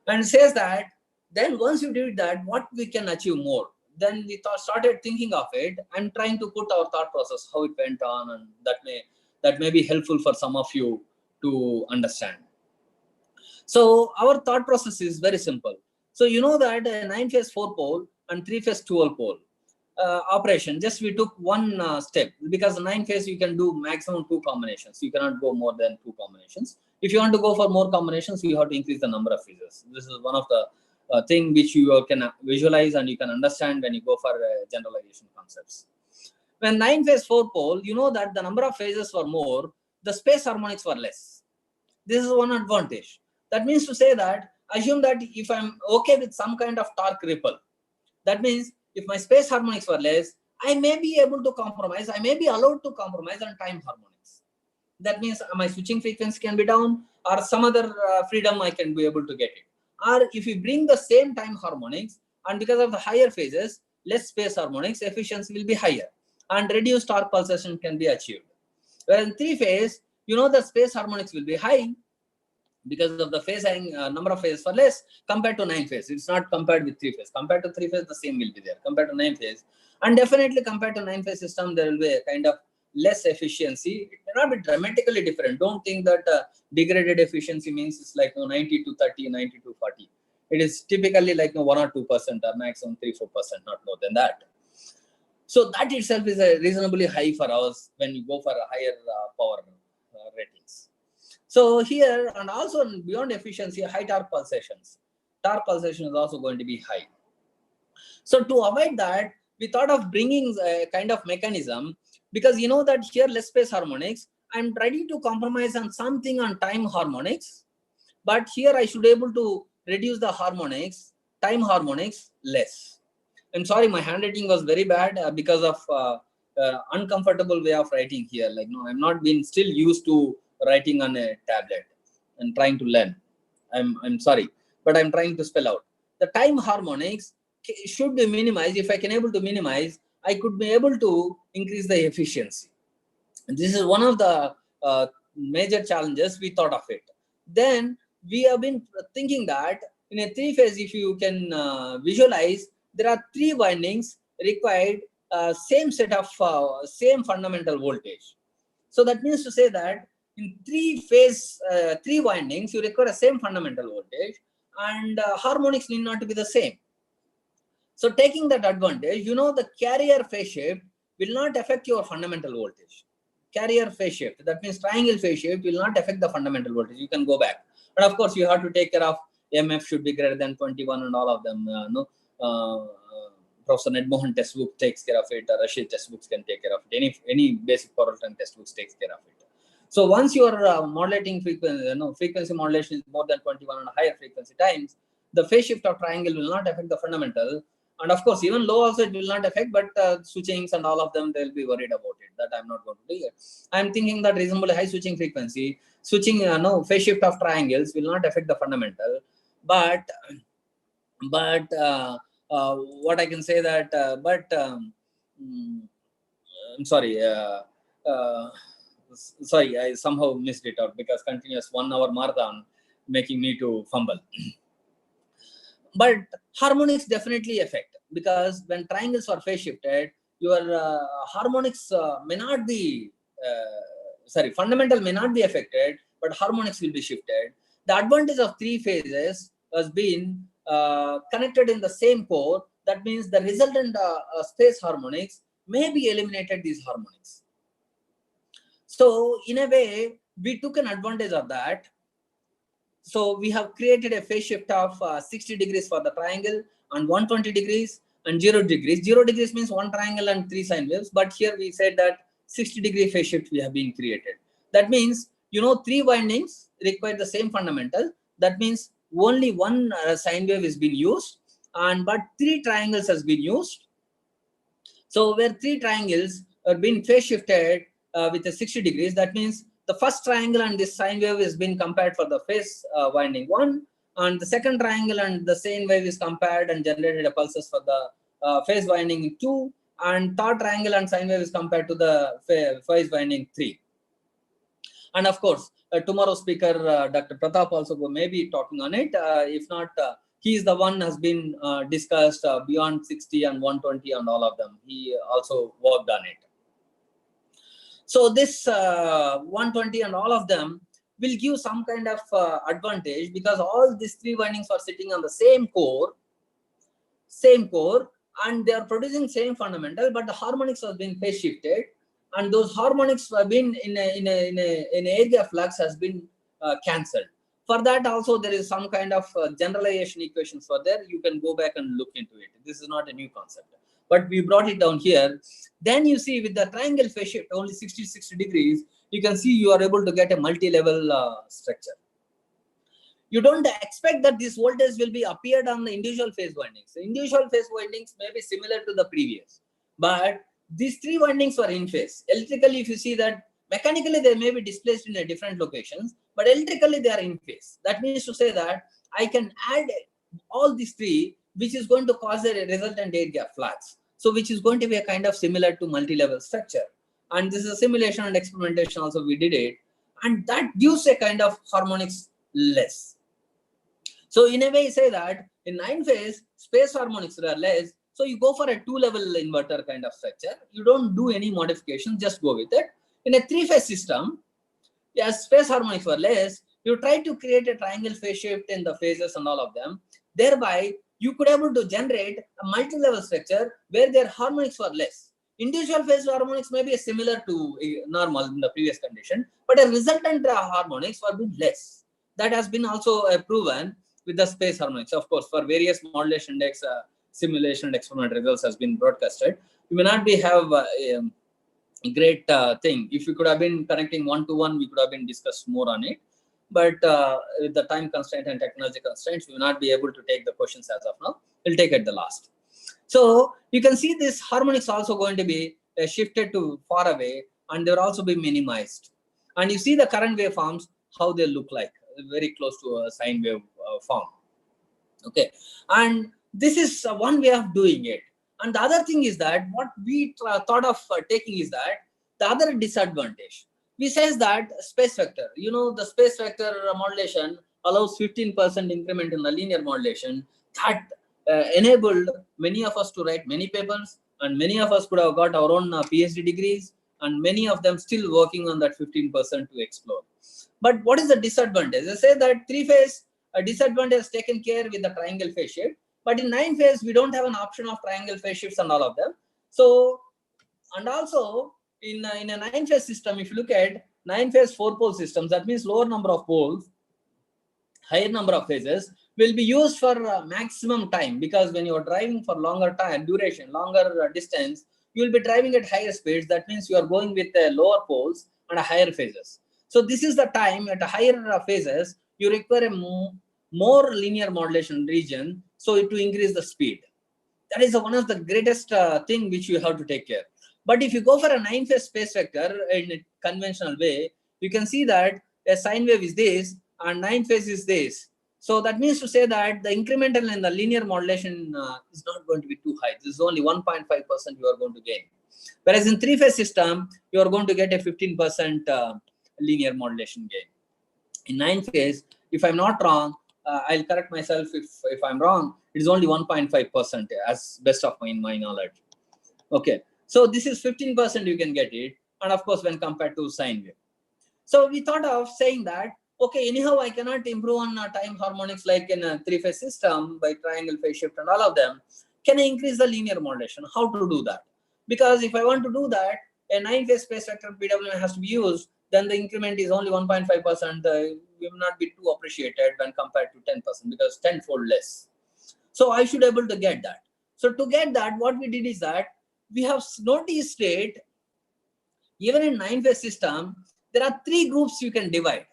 And it says that then once you did that, what we can achieve more? Then we started thinking of it and trying to put our thought process, how it went on, and that may be helpful for some of you to understand. So our thought process is very simple. So you know that a 9-phase 4-pole and 3-phase 12-pole operation, just we took one step, because 9-phase you can do maximum 2 combinations. You cannot go more than 2 combinations. If you want to go for more combinations, you have to increase the number of phases. This is one of the thing which you can visualize and you can understand when you go for generalization concepts. When 9-phase 4-pole, you know that the number of phases were more, the space harmonics were less. This is one advantage. That means to say that, assume that if I'm okay with some kind of torque ripple, that means if my space harmonics were less, I may be able to compromise, I may be allowed to compromise on time harmonics. That means my switching frequency can be down, or some other freedom I can be able to get it. Or if you bring the same time harmonics, and because of the higher phases, less space harmonics, efficiency will be higher, and reduced torque pulsation can be achieved. Whereas in 3-phase, you know the space harmonics will be high, because of the phase number of phases for less compared to 9-phase. It's not compared with 3-phase. Compared to 3-phase, the same will be there. Compared to 9-phase, and definitely compared to 9-phase system, there will be a kind of less efficiency. It may not be dramatically different. Don't think that degraded efficiency means it's like 90 to 30, 90 to 40. It is typically like 1 or 2% or maximum 3-4%, not more than that. So that itself is a reasonably high for us when you go for a higher power ratings. So here, and also beyond efficiency, high torque pulsations. Torque pulsation is also going to be high. So to avoid that, we thought of bringing a kind of mechanism, because you know that here less space harmonics, I'm ready to compromise on something on time harmonics, but here I should be able to reduce the harmonics, time harmonics less. I'm sorry, my handwriting was very bad because of uncomfortable way of writing here. Like, no, I'm not been still used to writing on a tablet and trying to learn. I'm sorry, but I'm trying to spell out. The time harmonics should be minimized. If I can able to minimize, I could be able to increase the efficiency. And this is one of the major challenges we thought of it. Then we have been thinking that in a 3-phase, if you can visualize, there are 3 windings required, same set of same fundamental voltage. So that means to say that in 3-phase, 3 windings, you require the same fundamental voltage, and harmonics need not to be the same. So taking that advantage, you know the carrier phase shift will not affect your fundamental voltage. Carrier phase shift, that means triangle phase shift, will not affect the fundamental voltage. You can go back. But of course, you have to take care of MF should be greater than 21 and all of them. Professor Nedmohan textbook takes care of it. Rashid textbooks can take care of it. Any basic power electronic textbooks takes care of it. So once your modulating frequency, frequency modulation is more than 21 and higher frequency times, the phase shift of triangle will not affect the fundamental. And of course, even low also it will not affect, but switchings and all of them, they'll be worried about it. That I'm not going to do it. I'm thinking that reasonably high switching frequency, phase shift of triangles will not affect the fundamental. But what I can say that, I'm sorry, I somehow missed it out because continuous 1 hour marathon making me to fumble. But harmonics definitely affect, because when triangles are phase shifted, your harmonics may not be, fundamental may not be affected, but harmonics will be shifted. The advantage of 3 phases has been connected in the same core. That means the resultant space harmonics may be eliminated these harmonics. So in a way, we took an advantage of that. So we have created a phase shift of 60 degrees for the triangle and 120 degrees and 0 degrees. 0 degrees means 1 triangle and 3 sine waves. But here we said that 60-degree phase shift we have been created. That means, 3 windings require the same fundamental. That means only 1 sine wave is being used, but 3 triangles has been used. So where 3 triangles are being phase shifted with a 60 degrees, that means the first triangle and this sine wave is being compared for the phase winding 1, and the second triangle and the sine wave is compared and generated a pulses for the phase winding 2, and third triangle and sine wave is compared to the phase winding 3. And of course, tomorrow's speaker, Dr. Pratap, also may be talking on it. If not, he is the one has been discussed beyond 60 and 120 and all of them. He also worked on it. So this 120 and all of them will give some kind of advantage, because all these 3 windings are sitting on the same core, and they are producing same fundamental, but the harmonics has been phase shifted, and those harmonics have been in area flux has been cancelled. For that also there is some kind of generalization equations for there. You can go back and look into it. This is not a new concept, but we brought it down here. Then you see with the triangle phase shift only 60 degrees, you can see you are able to get a multi-level structure. You don't expect that this voltage will be appeared on the individual phase windings. The individual phase windings may be similar to the previous, but these 3 windings were in phase. Electrically, if you see that, mechanically they may be displaced in a different locations, but electrically they are in phase. That means to say that I can add all these 3, which is going to cause a resultant air gap flux. So which is going to be a kind of similar to multi-level structure. And this is a simulation and experimentation also we did it, and that gives a kind of harmonics less. So in a way, say that in 9-phase, space harmonics are less. So you go for a 2-level inverter kind of structure. You don't do any modifications, just go with it. In a 3-phase system, yes, space harmonics were less. You try to create a triangle phase shift in the phases and all of them. Thereby, you could able to generate a multi-level structure where their harmonics were less. Individual phase harmonics may be similar to normal in the previous condition, but a resultant harmonics were being less. That has been also proven with the space harmonics. Of course, for various modulation index, simulation and experiment results has been broadcasted. You may not be have a great thing. If we could have been connecting 1-to-1, we could have been discussed more on it. But with the time constraint and technology constraints, we will not be able to take the questions as of now. We'll take at the last. So you can see this harmonics also going to be shifted to far away, and they will also be minimized. And you see the current waveforms, how they look like, very close to a sine wave form. Okay, and this is one way of doing it. And the other thing is that what we thought of taking is that the other disadvantage. We says that space vector, the space vector modulation allows 15% increment in the linear modulation. That enabled many of us to write many papers, and many of us could have got our own PhD degrees, and many of them still working on that 15% to explore. But what is the disadvantage? I say that 3-phase disadvantage is taken care with the triangle phase shift, but in 9-phase we don't have an option of triangle phase shifts and all of them. So, and also in a 9-phase system, if you look at 9-phase 4-pole systems, that means lower number of poles, higher number of phases will be used for maximum time, because when you are driving for longer time duration, longer distance, you will be driving at higher speeds. That means you are going with lower poles and higher phases. So this is the time at higher phases you require a more linear modulation region, so to increase the speed. That is one of the greatest thing which you have to take care. But if you go for a 9-phase space vector in a conventional way, you can see that a sine wave is this and 9-phase is this. So that means to say that the incremental in the linear modulation is not going to be too high. This is only 1.5% you are going to gain. Whereas in 3-phase system, you are going to get a 15% linear modulation gain. In 9-phase, if I'm not wrong, I'll correct myself if I'm wrong, it is only 1.5% as best of my knowledge. Okay, so this is 15% you can get it, and of course when compared to sine wave. So we thought of saying that, okay, anyhow I cannot improve on time harmonics like in a 3-phase system by triangle phase shift and all of them. Can I increase the linear modulation? How to do that? Because if I want to do that, a 9-phase space vector PWM has to be used, then the increment is only 1.5%. Will not be too appreciated when compared to 10%, because 10-fold less. So I should be able to get that. So to get that, what we did is that we have noticed it, even in 9-phase system, there are 3 groups you can divide.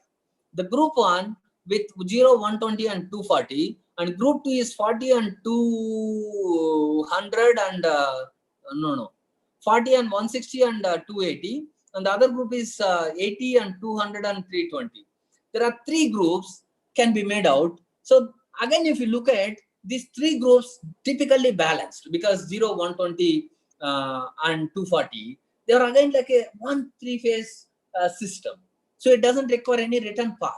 The group 1 with 0, 120 and 240, and group 2 is 40 and 200 and 40 and 160 and 280, and the other group is 80 and 200 and 320. There are three groups can be made out. So again, if you look at these three groups, typically balanced, because 0, 120 and 240, they are again like a one three-phase system. So it doesn't require any return path.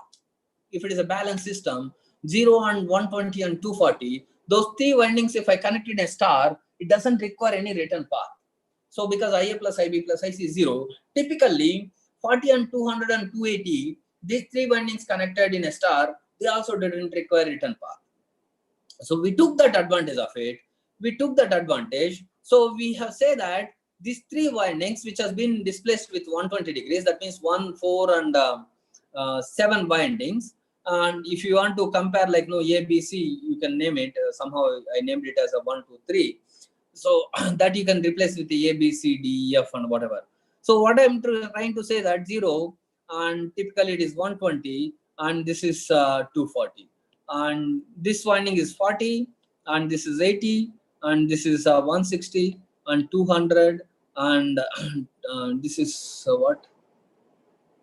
If it is a balanced system, 0 and 120 and 240, those three windings, if I connect in a star, it doesn't require any return path. So because IA plus IB plus IC is 0, typically 40 and 200 and 280, these three windings connected in a star, they also didn't require return path. So we took that advantage of it. We took that advantage. So we have said that these three windings, which has been displaced with 120 degrees, that means 1, 4, and 7 windings. And if you want to compare like A, B, C, you can name it. Somehow I named it as a 1, 2, 3. So that you can replace with the A, B, C, D, E, F, and whatever. So what I'm trying to say that 0, and typically it is 120, and this is 240. And this winding is 40, and this is 80, and this is 160, and 200, and this is what?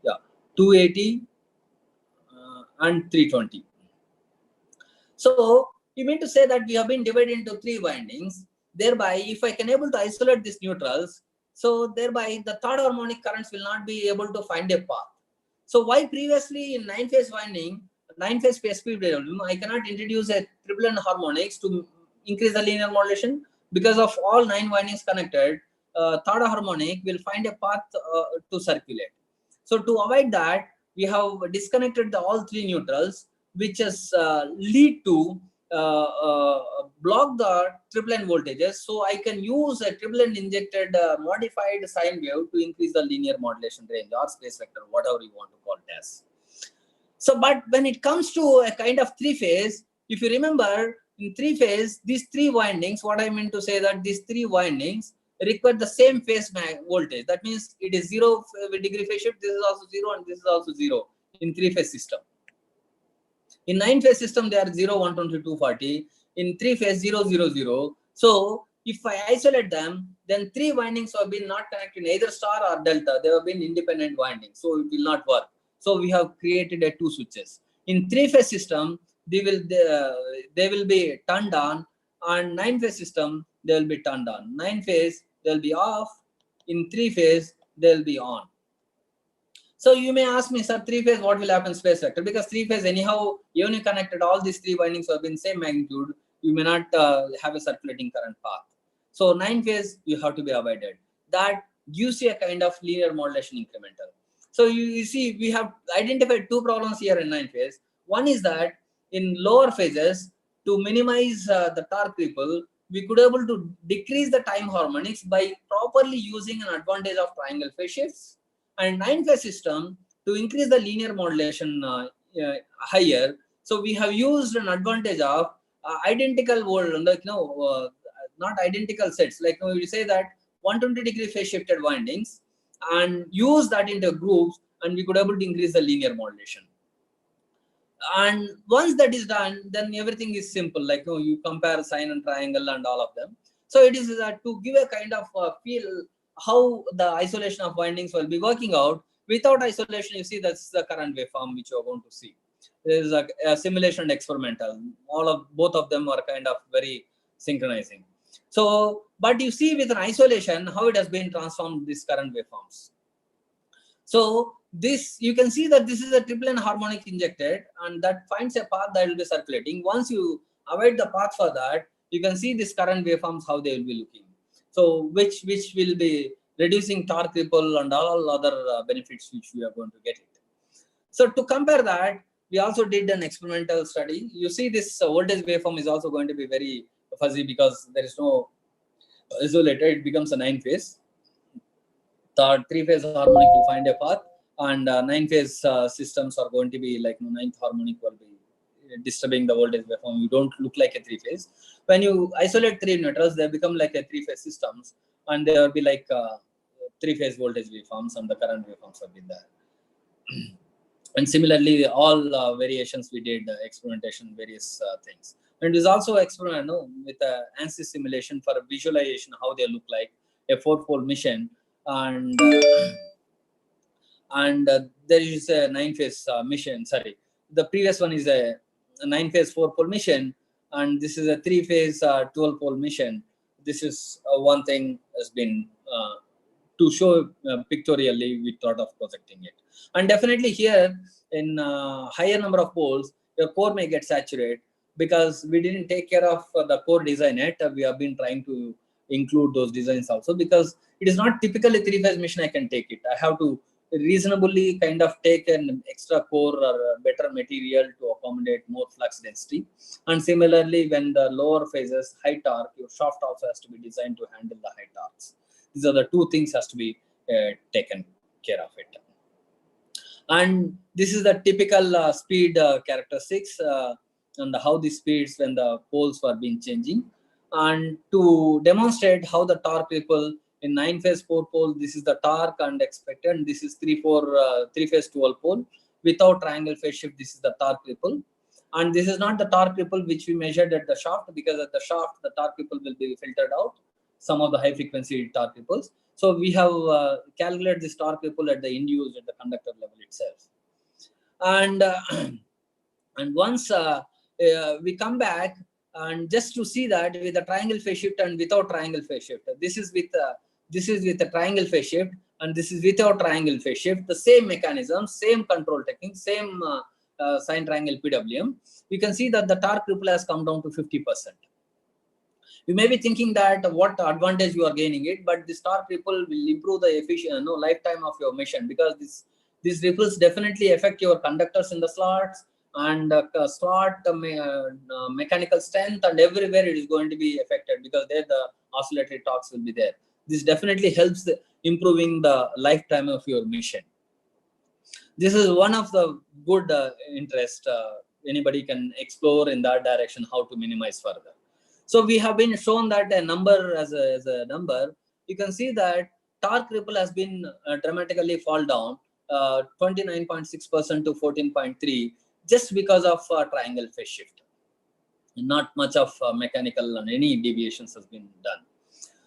Yeah, 280 and 320. So you mean to say that we have been divided into three windings. Thereby, if I can able to isolate these neutrals, so thereby the third harmonic currents will not be able to find a path. So why previously in 9-phase winding, 9-phase PSP, I cannot introduce a triple N harmonics to increase the linear modulation? Because of all 9 windings connected, third harmonic will find a path to circulate. So to avoid that, we have disconnected all three neutrals, which has lead to block the triple N voltages. So I can use a triple N injected modified sine wave to increase the linear modulation range or space vector, whatever you want to call it as. So, but when it comes to a kind of three-phase, if you remember in three-phase, these three windings, what I mean to say that these three windings require the same phase voltage. That means it is 0 degree phase shift, this is also 0, and this is also 0 in three-phase system. In 9-phase system, they are 0, 120, 240. In 3-phase, 0, 0, 0. So if I isolate them, then three windings have been not connected in either star or delta. They have been independent windings, so it will not work. So we have created a two switches. In 3-phase system, they will be turned on, and 9-phase system they will be turned on. 9-phase they will be off. In 3-phase they will be on. So you may ask me, sir, 3-phase, what will happen space vector? Because 3-phase, anyhow, even you connected all these three windings have been same magnitude, you may not have a circulating current path. So 9-phase, you have to be avoided. That gives you a kind of linear modulation incremental. So you see, we have identified two problems here in 9-phase. One is that in lower phases, to minimize the torque ripple, we could able to decrease the time harmonics by properly using an advantage of triangle phase shifts. And 9-phase system, to increase the linear modulation higher, so we have used an advantage of identical not identical sets, like we say that 120-degree phase shifted windings, and use that into groups, and we could able to increase the linear modulation. And once that is done, then everything is simple, like you compare sine and triangle and all of them. So it is to give a kind of feel how the isolation of windings will be working out. Without isolation, you see that's the current waveform which you are going to see. There is a simulation and experimental. Both of them are kind of very synchronizing. So, but you see with an isolation how it has been transformed, these current waveforms. So this, you can see that this is a triple N harmonic injected, and that finds a path that will be circulating. Once you avoid the path for that, you can see this current waveforms how they will be looking. So which will be reducing torque ripple and all other benefits which we are going to get it. So to compare that, we also did an experimental study. You see this voltage waveform is also going to be very fuzzy because there is no isolated. It becomes a 9-phase. The 3-phase harmonic will find a path, and 9-phase systems are going to be like 9th harmonic will be disturbing the voltage waveform. You don't look like a 3-phase. When you isolate three neutrals, they become like a 3-phase systems, and there will be like 3-phase voltage waveforms, and the current waveforms will be there. And similarly, all variations we did experimentation, various things. And there's also experiment with ANSYS simulation for visualization how they look like a 4-pole mission. And and there is a 9-phase mission. Sorry, the previous one is a 9-phase 4-pole mission, and this is a 3-phase 12-pole mission. This is one thing has been to show pictorially, we thought of projecting it. And definitely here in higher number of poles, your core may get saturated because we didn't take care of the core design yet. We have been trying to include those designs also, because it is not typically 3-phase mission I can take it. I have to reasonably kind of take an extra core or a better material to accommodate more flux density. And similarly, when the lower phases, high torque, your shaft also has to be designed to handle the high torques. These are the two things has to be taken care of it. And this is the typical speed characteristics and how the speeds when the poles were being changing. And to demonstrate how the torque ripple in 9-phase 4-pole, this is the torque and expected, and this is 3-phase 12-pole. Without triangle phase shift, this is the torque ripple. And this is not the torque ripple which we measured at the shaft, because at the shaft, the torque ripple will be filtered out, some of the high frequency torque ripples. So we have calculated this torque ripple at the induced at the conductor level itself. And and once we come back, and just to see that with the triangle phase shift and without triangle phase shift, this is with the triangle phase shift, and this is without triangle phase shift, the same mechanism, same control technique, same sine triangle PWM. You can see that the torque ripple has come down to 50%. You may be thinking that what advantage you are gaining it, but this torque ripple will improve the efficiency, lifetime of your mission, because these ripples definitely affect your conductors in the slots and slot mechanical strength, and everywhere it is going to be affected, because there the oscillatory torques will be there. This definitely helps improving the lifetime of your mission. This is one of the good interest anybody can explore in that direction, how to minimize further. So we have been shown that a number as a number, you can see that torque ripple has been dramatically fall down 29.6% to 14.3, just because of triangle phase shift. Not much of mechanical and any deviations has been done.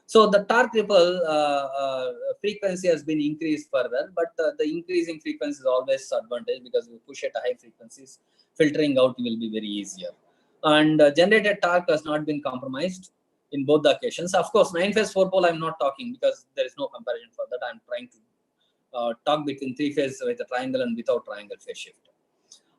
So the torque ripple frequency has been increased further, but the increasing frequency is always advantage, because we push at high frequencies, filtering out will be very easier. And generated torque has not been compromised in both the occasions. Of course, 9-phase 4-pole I'm not talking, because there is no comparison for that. I'm trying to talk between 3-phase with a triangle and without triangle phase shift.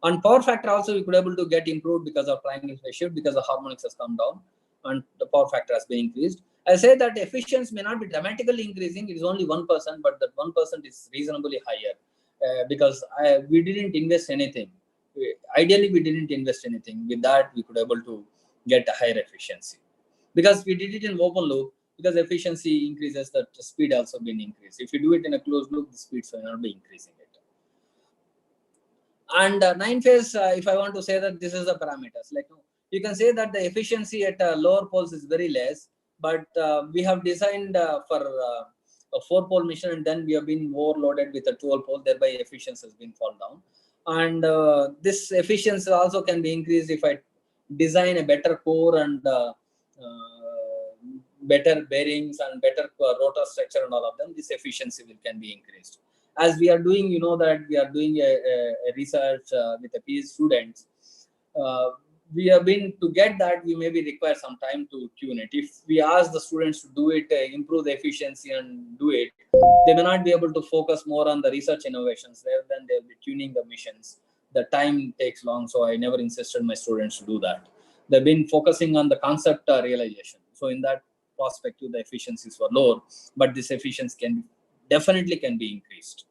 And power factor also we could able to get improved because of triangle phase shift, because the harmonics has come down and the power factor has been increased. I say that efficiency may not be dramatically increasing, it is only 1%, but that 1% is reasonably higher because we didn't invest anything. Ideally, we didn't invest anything. With that, we could able to get a higher efficiency, because we did it in open loop. Because efficiency increases, that speed also been increased. If you do it in a closed loop, the speeds will not be increasing it. And 9-phase, if I want to say that this is the parameters, like you can say that the efficiency at lower poles is very less, but we have designed for a 4-pole mission, and then we have been overloaded with a 12-pole, thereby efficiency has been fall down. And this efficiency also can be increased if I design a better core and better bearings and better rotor structure and all of them. This efficiency can be increased. As we are doing, you know that we are doing a research with the PhD students. We have been to get that, we maybe require some time to tune it. If we ask the students to do it, improve the efficiency and do it, they may not be able to focus more on the research innovations rather than they'll be tuning the missions. The time takes long, so I never insisted my students to do that. They've been focusing on the concept realization. So in that perspective, the efficiencies were lower, but this efficiency definitely can be increased.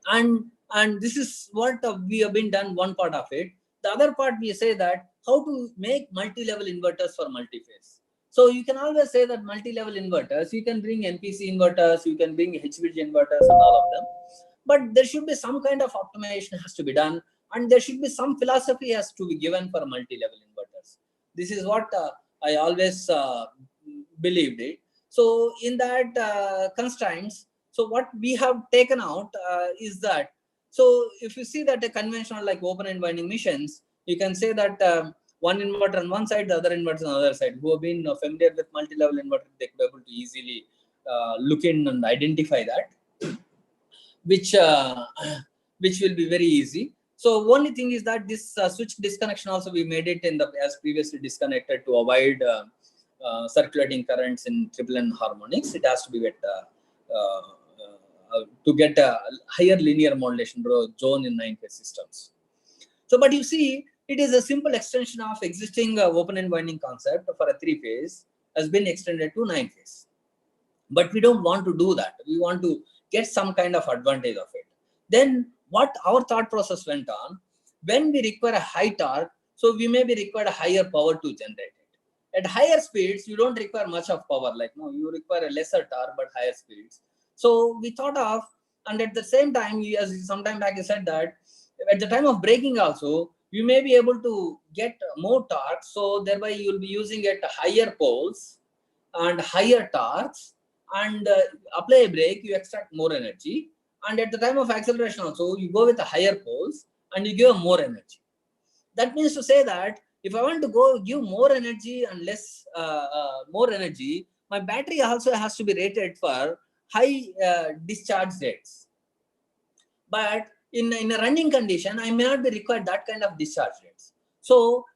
And this is what we have been done, one part of it. The other part, we say that how to make multi-level inverters for multi-phase. So you can always say that multi-level inverters, you can bring NPC inverters, you can bring H-bridge inverters and all of them. But there should be some kind of optimization has to be done, and there should be some philosophy has to be given for multi-level inverters. This is what I always believed it. So in that constraints, so what we have taken out is that, so if you see that a conventional like open-end winding missions, you can say that one inverter on one side, the other inverter on the other side. Who have been familiar with multi-level inverter, they could be able to easily look in and identify that. which which will be very easy. So only thing is that this switch disconnection also we made it in the as previously disconnected to avoid circulating currents in triple N harmonics. It has to be with to get a higher linear modulation zone in 9-phase systems. So, but you see, it is a simple extension of existing open-end winding concept for a 3-phase has been extended to 9-phase. But we don't want to do that. We want to get some kind of advantage of it. Then what our thought process went on, when we require a high torque, so we may be required a higher power to generate it. At higher speeds, you don't require much of power. Like, no, you require a lesser torque, but higher speeds. So we thought of, and at the same time, as some time back you said that, at the time of braking also, you may be able to get more torque. So thereby you will be using it higher poles and higher torques, and apply a brake, you extract more energy. And at the time of acceleration also, you go with the higher poles and you give more energy. That means to say that if I want to go give more energy and less more energy, my battery also has to be rated for high discharge rates. But in a running condition, I may not be required that kind of discharge rates. So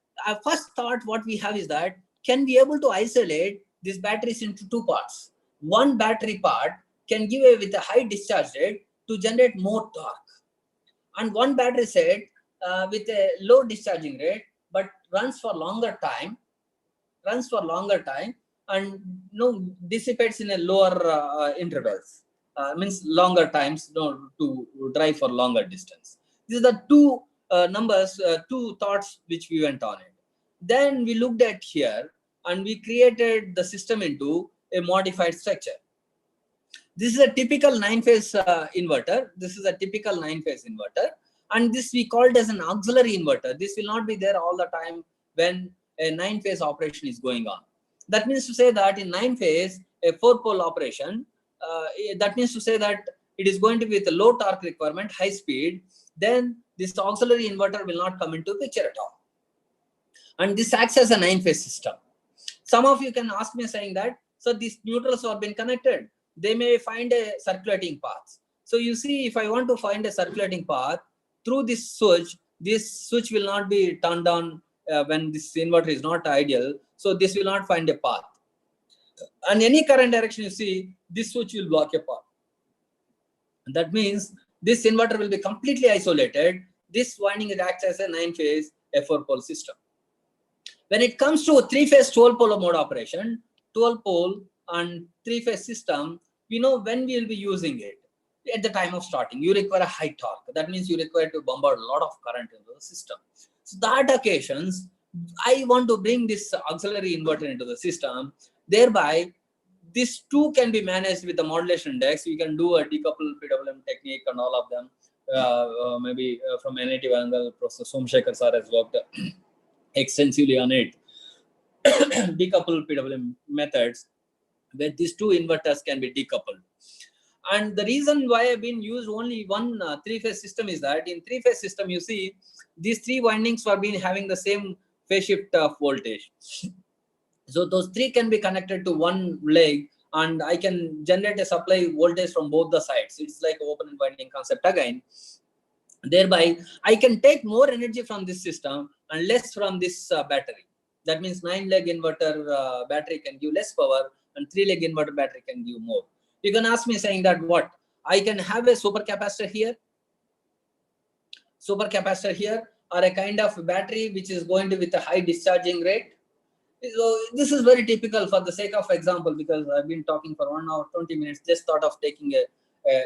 first thought what we have is that, can we able to isolate these batteries into two parts? One battery part can give a with a high discharge rate to generate more torque, and one battery set with a low discharging rate but runs for longer time, and dissipates in a lower intervals. Means longer times to drive for longer distance. These are the two numbers, two thoughts which we went on it. Then we looked at here and we created the system into a modified structure. This is a typical 9-phase inverter. This is a typical 9-phase inverter, and this we called as an auxiliary inverter. This will not be there all the time when a 9-phase operation is going on. That means to say that in 9-phase, a 4-pole operation, that means to say that it is going to be with a low torque requirement, high speed, then this auxiliary inverter will not come into picture at all. And this acts as a 9-phase system. Some of you can ask me saying that, so these neutrals have been connected, they may find a circulating path. So you see, if I want to find a circulating path through this switch will not be turned on when this inverter is not ideal. So this will not find a path. And any current direction you see, this switch will block a path. And that means this inverter will be completely isolated. This winding acts as a 9-phase F4-pole system. When it comes to a 3-phase 12-pole mode operation, 12-pole and 3-phase system, we know when we will be using it. At the time of starting, you require a high torque. That means you require to bombard a lot of current into the system. So that occasions, I want to bring this auxiliary inverter into the system. Thereby, these two can be managed with the modulation index. You can do a decoupled PWM technique and all of them. Maybe from a native angle, Professor Somshekhar sir has worked extensively on it. Decoupled PWM methods, where these two inverters can be decoupled. And the reason why I've been used only one 3-phase system is that in 3-phase system, you see, these 3 windings were been having the same phase shift of voltage. So those 3 can be connected to one leg, and I can generate a supply voltage from both the sides. It's like an open winding concept again. Thereby, I can take more energy from this system and less from this battery. That means 9-leg inverter battery can give less power, and 3-leg inverter battery can give more. You can ask me saying that what? I can have a supercapacitor here, or a kind of battery which is going to with a high discharging rate. So this is very typical for the sake of example, because I've been talking for 1 hour 20 minutes, just thought of taking a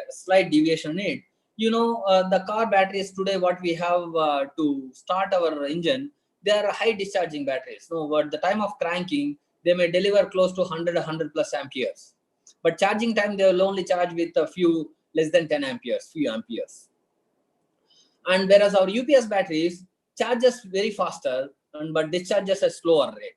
slight deviation in it. The car batteries today, what we have to start our engine, they are high discharging batteries. At the time of cranking, they may deliver close to 100 plus amperes. But charging time, they will only charge with a few less than 10 amperes, few amperes. And whereas our UPS batteries charges very faster, but discharges at slower rate.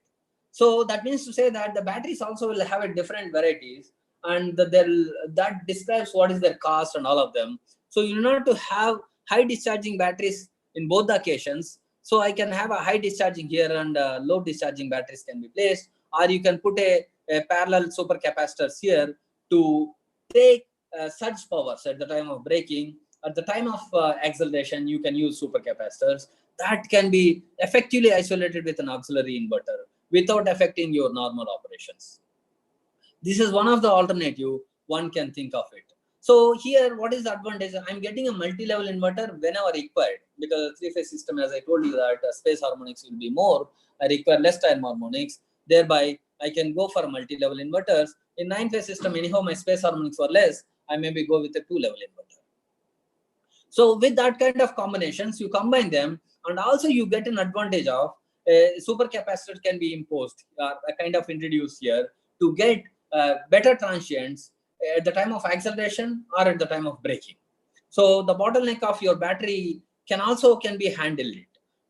So that means to say that the batteries also will have a different varieties, and that describes what is their cost and all of them. So you need to have high discharging batteries in both the occasions. So I can have a high discharging here and low discharging batteries can be placed, or you can put a parallel supercapacitors here to take surge powers at the time of braking. At the time of acceleration, you can use supercapacitors that can be effectively isolated with an auxiliary inverter without affecting your normal operations. This is one of the alternative one can think of it. So here, what is the advantage? I'm getting a multi-level inverter whenever required, because three-phase system, as I told you, that space harmonics will be more. I require less time harmonics. Thereby, I can go for multi-level inverters. In nine-phase system, anyhow, my space harmonics were less. I maybe go with a two-level inverter. So with that kind of combinations, you combine them, and also you get an advantage of supercapacitor can be imposed, a kind of introduced here to get better transients at the time of acceleration or at the time of braking. So the bottleneck of your battery can be handled.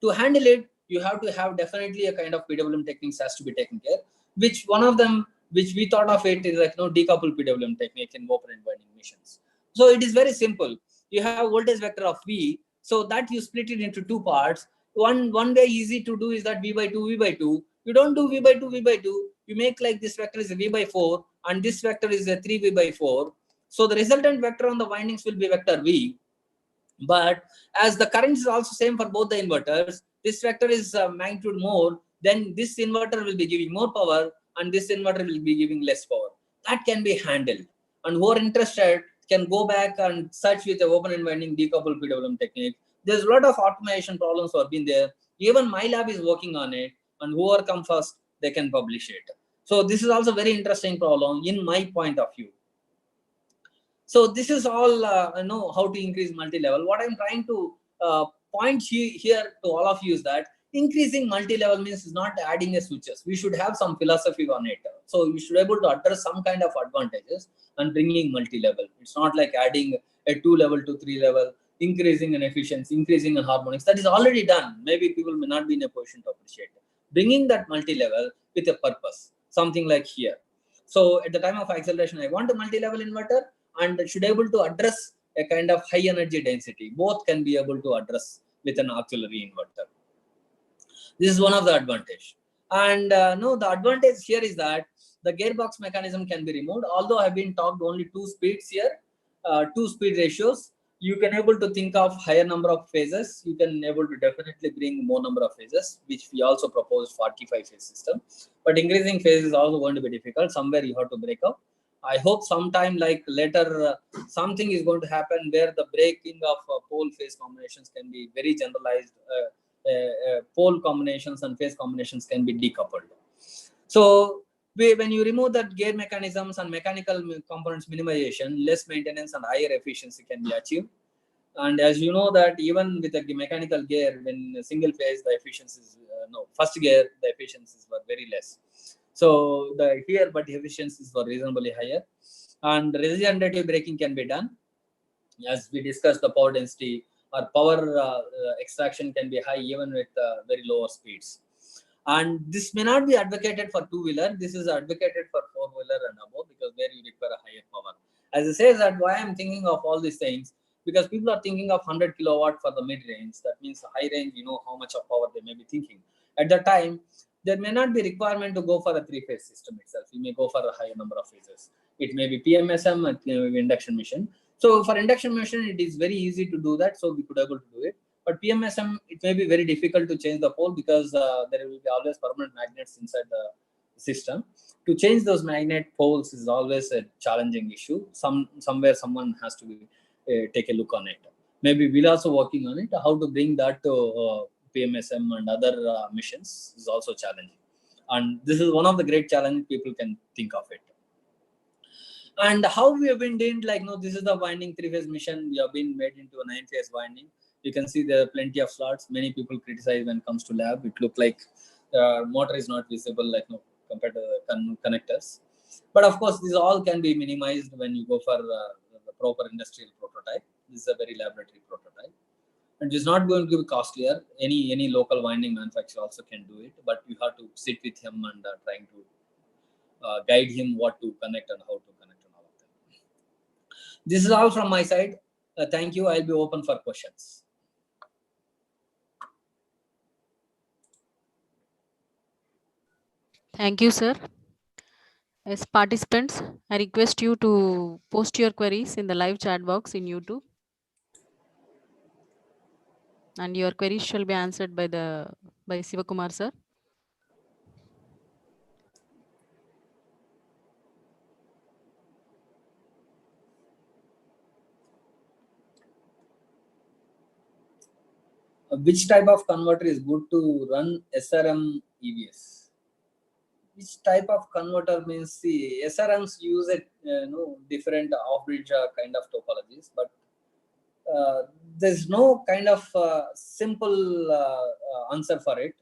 To handle it, you have to have definitely a kind of PWM techniques has to be taken care. Which one of them, which we thought of it, is like decoupled PWM technique in open and winding missions. So it is very simple. You have voltage vector of V, so that you split it into two parts. One way easy to do is that V by 2, V by 2. You don't do V by 2, V by 2. You make like this vector is a V by 4 and this vector is a 3V by 4. So the resultant vector on the windings will be vector V. But as the current is also same for both the inverters, this vector is magnitude more, then this inverter will be giving more power and this inverter will be giving less power. That can be handled. And who are interested can go back and search with the open and winding decoupled PWM technique. There's a lot of automation problems have been there. Even my lab is working on it, and whoever come first, they can publish it. So this is also very interesting problem in my point of view. So this is all how to increase multi-level. What I'm trying to point here to all of you is that increasing multi-level means is not adding a switches. We should have some philosophy on it. So you should be able to address some kind of advantages and bringing multi-level. It's not like adding a 2-level to 3-level, increasing in efficiency, increasing in harmonics. That is already done. Maybe people may not be in a position to appreciate it. Bringing that multi-level with a purpose, something like here. So at the time of acceleration, I want a multi-level inverter and should be able to address a kind of high energy density. Both can be able to address with an auxiliary inverter. This is one of the advantage. And the advantage here is that the gearbox mechanism can be removed. Although I've been talked only 2 speeds here, 2 speed ratios. You can able to think of higher number of phases. You can able to definitely bring more number of phases, which we also propose 45 phase system. But increasing phase is also going to be difficult. Somewhere you have to break up. I hope sometime like later something is going to happen where the breaking of pole phase combinations can be very generalized. Pole combinations and phase combinations can be decoupled. So when you remove that gear mechanisms and mechanical components minimization, less maintenance and higher efficiency can be achieved. And as you know that even with a mechanical gear, when single phase, the efficiencies, first gear, the efficiencies were very less. So but the efficiencies were reasonably higher. And regenerative braking can be done. As we discussed, the power density or power extraction can be high even with very lower speeds. And this may not be advocated for two-wheeler. This is advocated for four-wheeler and above, because there you require a higher power. As I say that why I'm thinking of all these things, because people are thinking of 100 kilowatt for the mid-range. That means high range, how much of power they may be thinking. At that time, there may not be requirement to go for a three-phase system itself. You may go for a higher number of phases. It may be PMSM and induction machine. So for induction machine, it is very easy to do that. So we could able to do it. But PMSM, it may be very difficult to change the pole, because there will be always permanent magnets inside the system. To change those magnet poles is always a challenging issue. Somewhere someone has to take a look on it. Maybe we're also working on it. How to bring that to PMSM and other missions is also challenging. And this is one of the great challenges people can think of it. And how we have been doing, this is the winding 3-phase mission. We have been made into a 9-phase winding. You can see there are plenty of slots. Many people criticize when it comes to lab. It looked like motor is not visible compared to the connectors. But of course, these all can be minimized when you go for the proper industrial prototype. This is a very laboratory prototype. And it's not going to be costlier. Any local winding manufacturer also can do it. But you have to sit with him and trying to guide him what to connect and how to connect and all of them. This is all from my side. Thank you. I'll be open for questions.
Thank you, sir. As participants, I request you to post your queries in the live chat box in YouTube, and your queries shall be answered by Sivakumar sir.
Which type of converter is good to run SRM EVS? Which type of converter means? See, SRMs use different off-bridge kind of topologies, but there's no kind of simple answer for it.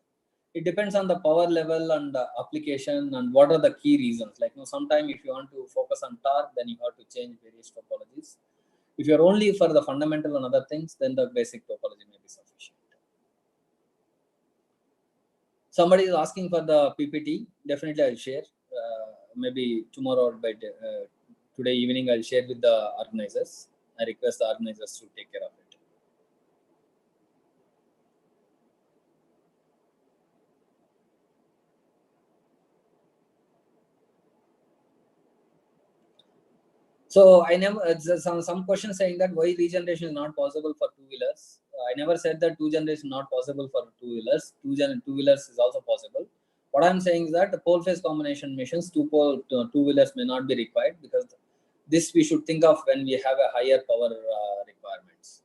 It depends on the power level and the application and what are the key reasons. Like, sometimes if you want to focus on torque, then you have to change various topologies. If you're only for the fundamental and other things, then the basic topology may be sufficient. Somebody is asking for the PPT. Definitely, I'll share. Maybe tomorrow or by today evening, I'll share with the organizers. I request the organizers to take care of it. So I never some questions saying that why regeneration is not possible for two-wheelers. I never said that two generation is not possible for two-wheelers. Two-wheelers is also possible. What I'm saying is that the pole phase combination missions, two-wheelers may not be required, because this we should think of when we have a higher power requirements.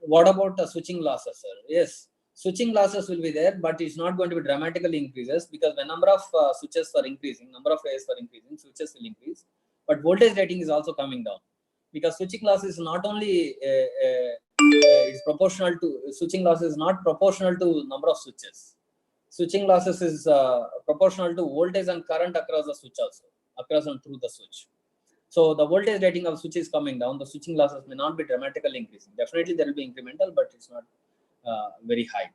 What about the switching losses, sir? Yes, switching losses will be there, but it's not going to be dramatically increases, because the number of switches are increasing, number of phases are increasing, switches will increase, but voltage rating is also coming down, because switching loss is not only it's proportional to switching loss is not proportional to number of switches. Switching losses is proportional to voltage and current across the switch also, across and through the switch. So the voltage rating of switch is coming down. The switching losses may not be dramatically increasing. Definitely there will be incremental, but it's not very high.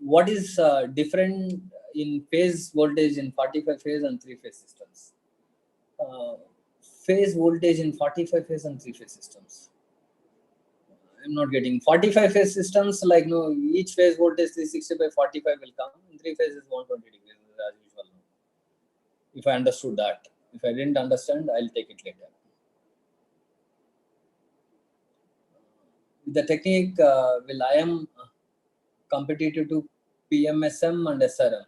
What is different in phase voltage in 45 phase and 3-phase systems? Phase voltage in 45 phase and 3-phase systems. I'm not getting 45 phase systems, like each phase voltage 360 by 45 will come. In 3 phases 120 degrees as usual. If I understood that. If I didn't understand, I'll take it later. The technique will IM competitive to PMSM and SRM.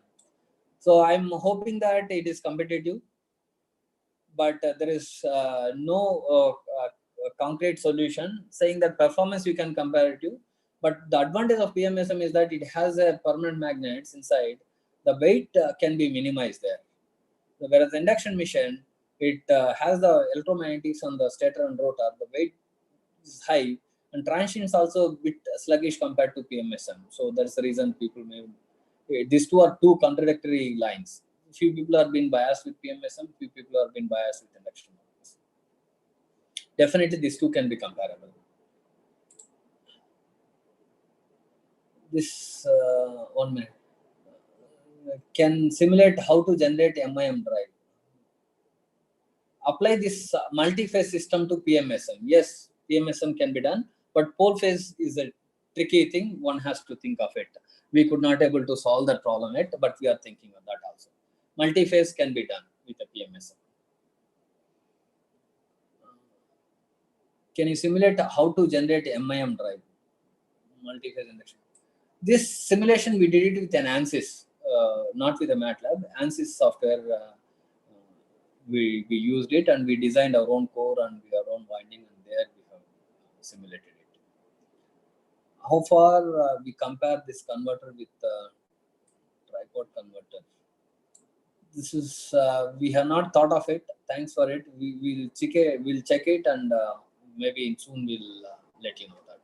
So I'm hoping that it is competitive, but there is no concrete solution saying that performance you can compare it to. But the advantage of PMSM is that it has a permanent magnets inside. The weight can be minimized there. Whereas the induction machine, it has the electromagnetics on the stator and rotor. The weight is high, and transients also a bit sluggish compared to PMSM. So that's the reason people may. These two are two contradictory lines. Few people are being biased with PMSM, few people are being biased with induction. Definitely, these two can be comparable. This 1 minute can simulate how to generate MIM drive. Apply this multi-phase system to PMSM. Yes, PMSM can be done, but pole phase is a tricky thing. One has to think of it. We could not able to solve that problem yet, but we are thinking of that also. Multi-phase can be done with a PMSM. Can you simulate how to generate MIM drive? Multi-phase induction. This simulation we did it with an ANSYS, not with a MATLAB. ANSYS software. We used it, and we designed our own core and our own winding, and there we have simulated it. How far we compare this converter with tripod converter? This is we have not thought of it. Thanks for it. We will check it. We'll check it, and maybe soon we'll let you know that.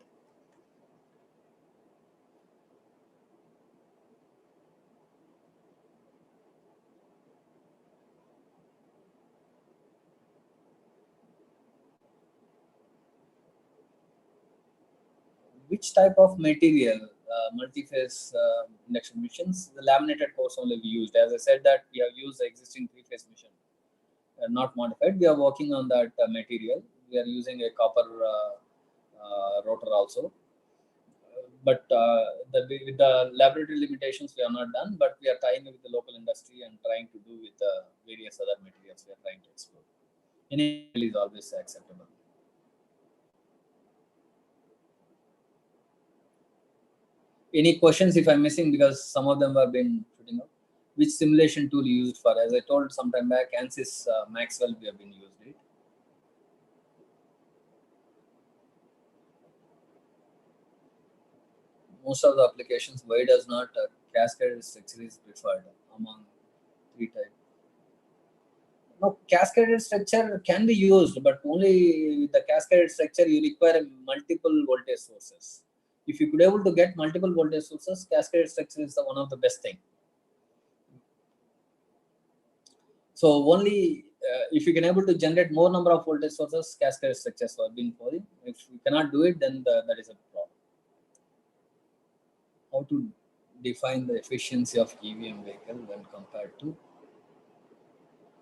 Which type of material multi-phase induction machines? The laminated cores only we used. As I said that we have used the existing 3-phase machine, not modified. We are working on that material. We are using a copper rotor also. but with the laboratory limitations, we are not done. But we are tying with the local industry and trying to do with various other materials we are trying to explore. Any material is always acceptable. Any questions if I'm missing, because some of them have been shooting up? Which simulation tool you used for? As I told some time back, ANSYS Maxwell we have been used it. Most of the applications, why does not cascaded structure is preferred among three types? No, cascaded structure can be used, but only with the cascaded structure you require multiple voltage sources. If you could able to get multiple voltage sources, cascaded structure is one of the best thing. So only if you can able to generate more number of voltage sources, cascaded structures have been following. If you cannot do it, then that is a problem. How to define the efficiency of EVM vehicle when compared to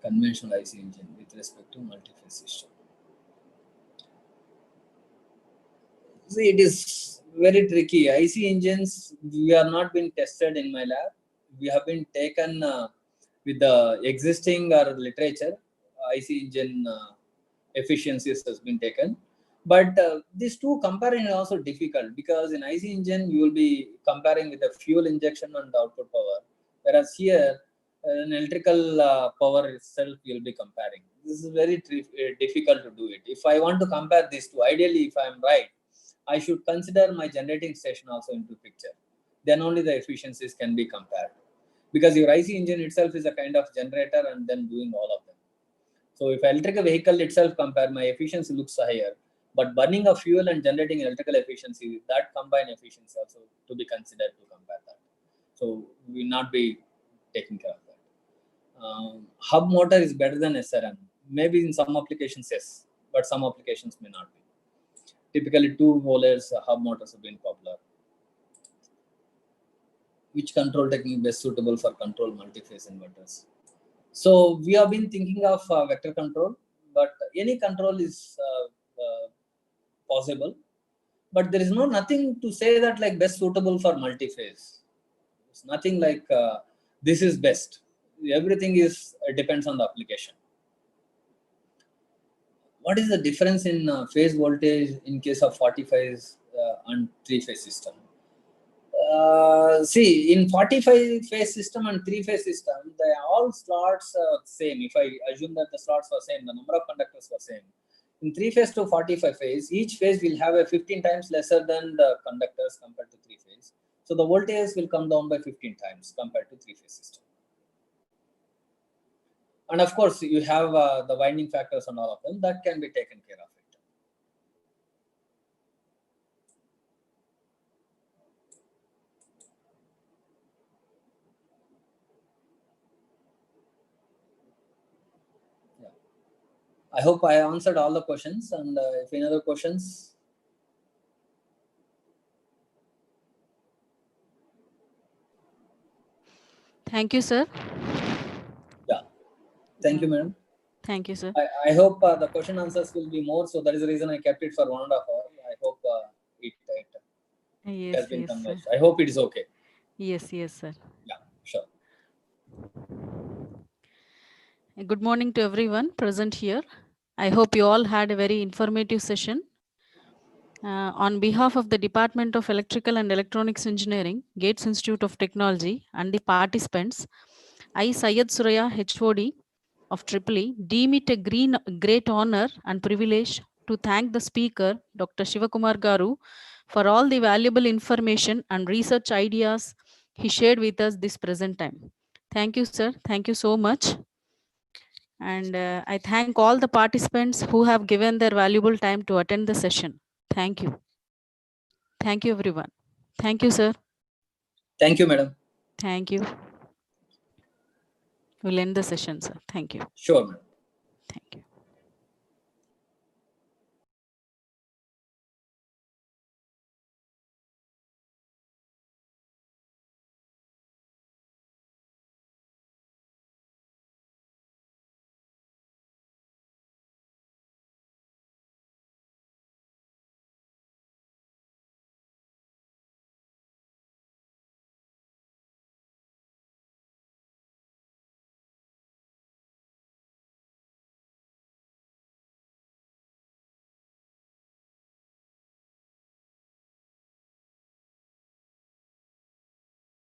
conventional IC engine with respect to multi-phase system? See, it is very tricky. IC engines, we are not been tested in my lab. We have been taken with the existing literature. IC engine efficiencies has been taken. But these two comparing is also difficult, because in IC engine, you will be comparing with the fuel injection and output power. Whereas here, an electrical power itself you will be comparing. This is very difficult to do it. If I want to compare these two, ideally, if I am right, I should consider my generating station also into picture. Then only the efficiencies can be compared. Because your IC engine itself is a kind of generator and then doing all of them. So if electrical vehicle itself compare, my efficiency looks higher. But burning of fuel and generating electrical efficiency, that combined efficiency also to be considered to compare that. So we will not be taking care of that. Hub motor is better than SRM. Maybe in some applications, yes, but some applications may not be. Typically, 2 volts hub motors have been popular. Which control technique best suitable for control multi-phase inverters? So we have been thinking of vector control, but any control is possible. But there is nothing to say that like best suitable for multi-phase. It's nothing like this is best. Everything is depends on the application. What is the difference in phase voltage in case of 40 phase and 3-phase system? See, in 45 phase system and 3-phase system, they all slots are same. If I assume that the slots were same, the number of conductors were same. In 3-phase to 45 phase, each phase will have a 15 times lesser than the conductors compared to 3-phase. So the voltage will come down by 15 times compared to 3-phase system. And of course, you have the winding factors and all of them that can be taken care of. I hope I answered all the questions, and if any other questions.
Thank you, sir.
Yeah. Thank you, madam.
Thank you, sir.
I hope the question answers will be more. So that is the reason I kept it for 1.5 hours. I hope it has been converged. I hope it is okay.
Yes, sir.
Yeah, sure.
Good morning to everyone present here. I hope you all had a very informative session. On behalf of the Department of Electrical and Electronics Engineering, Gates Institute of Technology, and the participants, I, Syed Suraya, HOD of EEE, deem it a great honor and privilege to thank the speaker, Dr. Sivakumar Garu, for all the valuable information and research ideas he shared with us this present time. Thank you, sir. Thank you so much. And I thank all the participants who have given their valuable time to attend the session. Thank you. Thank you, everyone. Thank you, sir.
Thank you, madam.
Thank you. We'll end the session, sir. Thank you.
Sure, madam.
Thank you.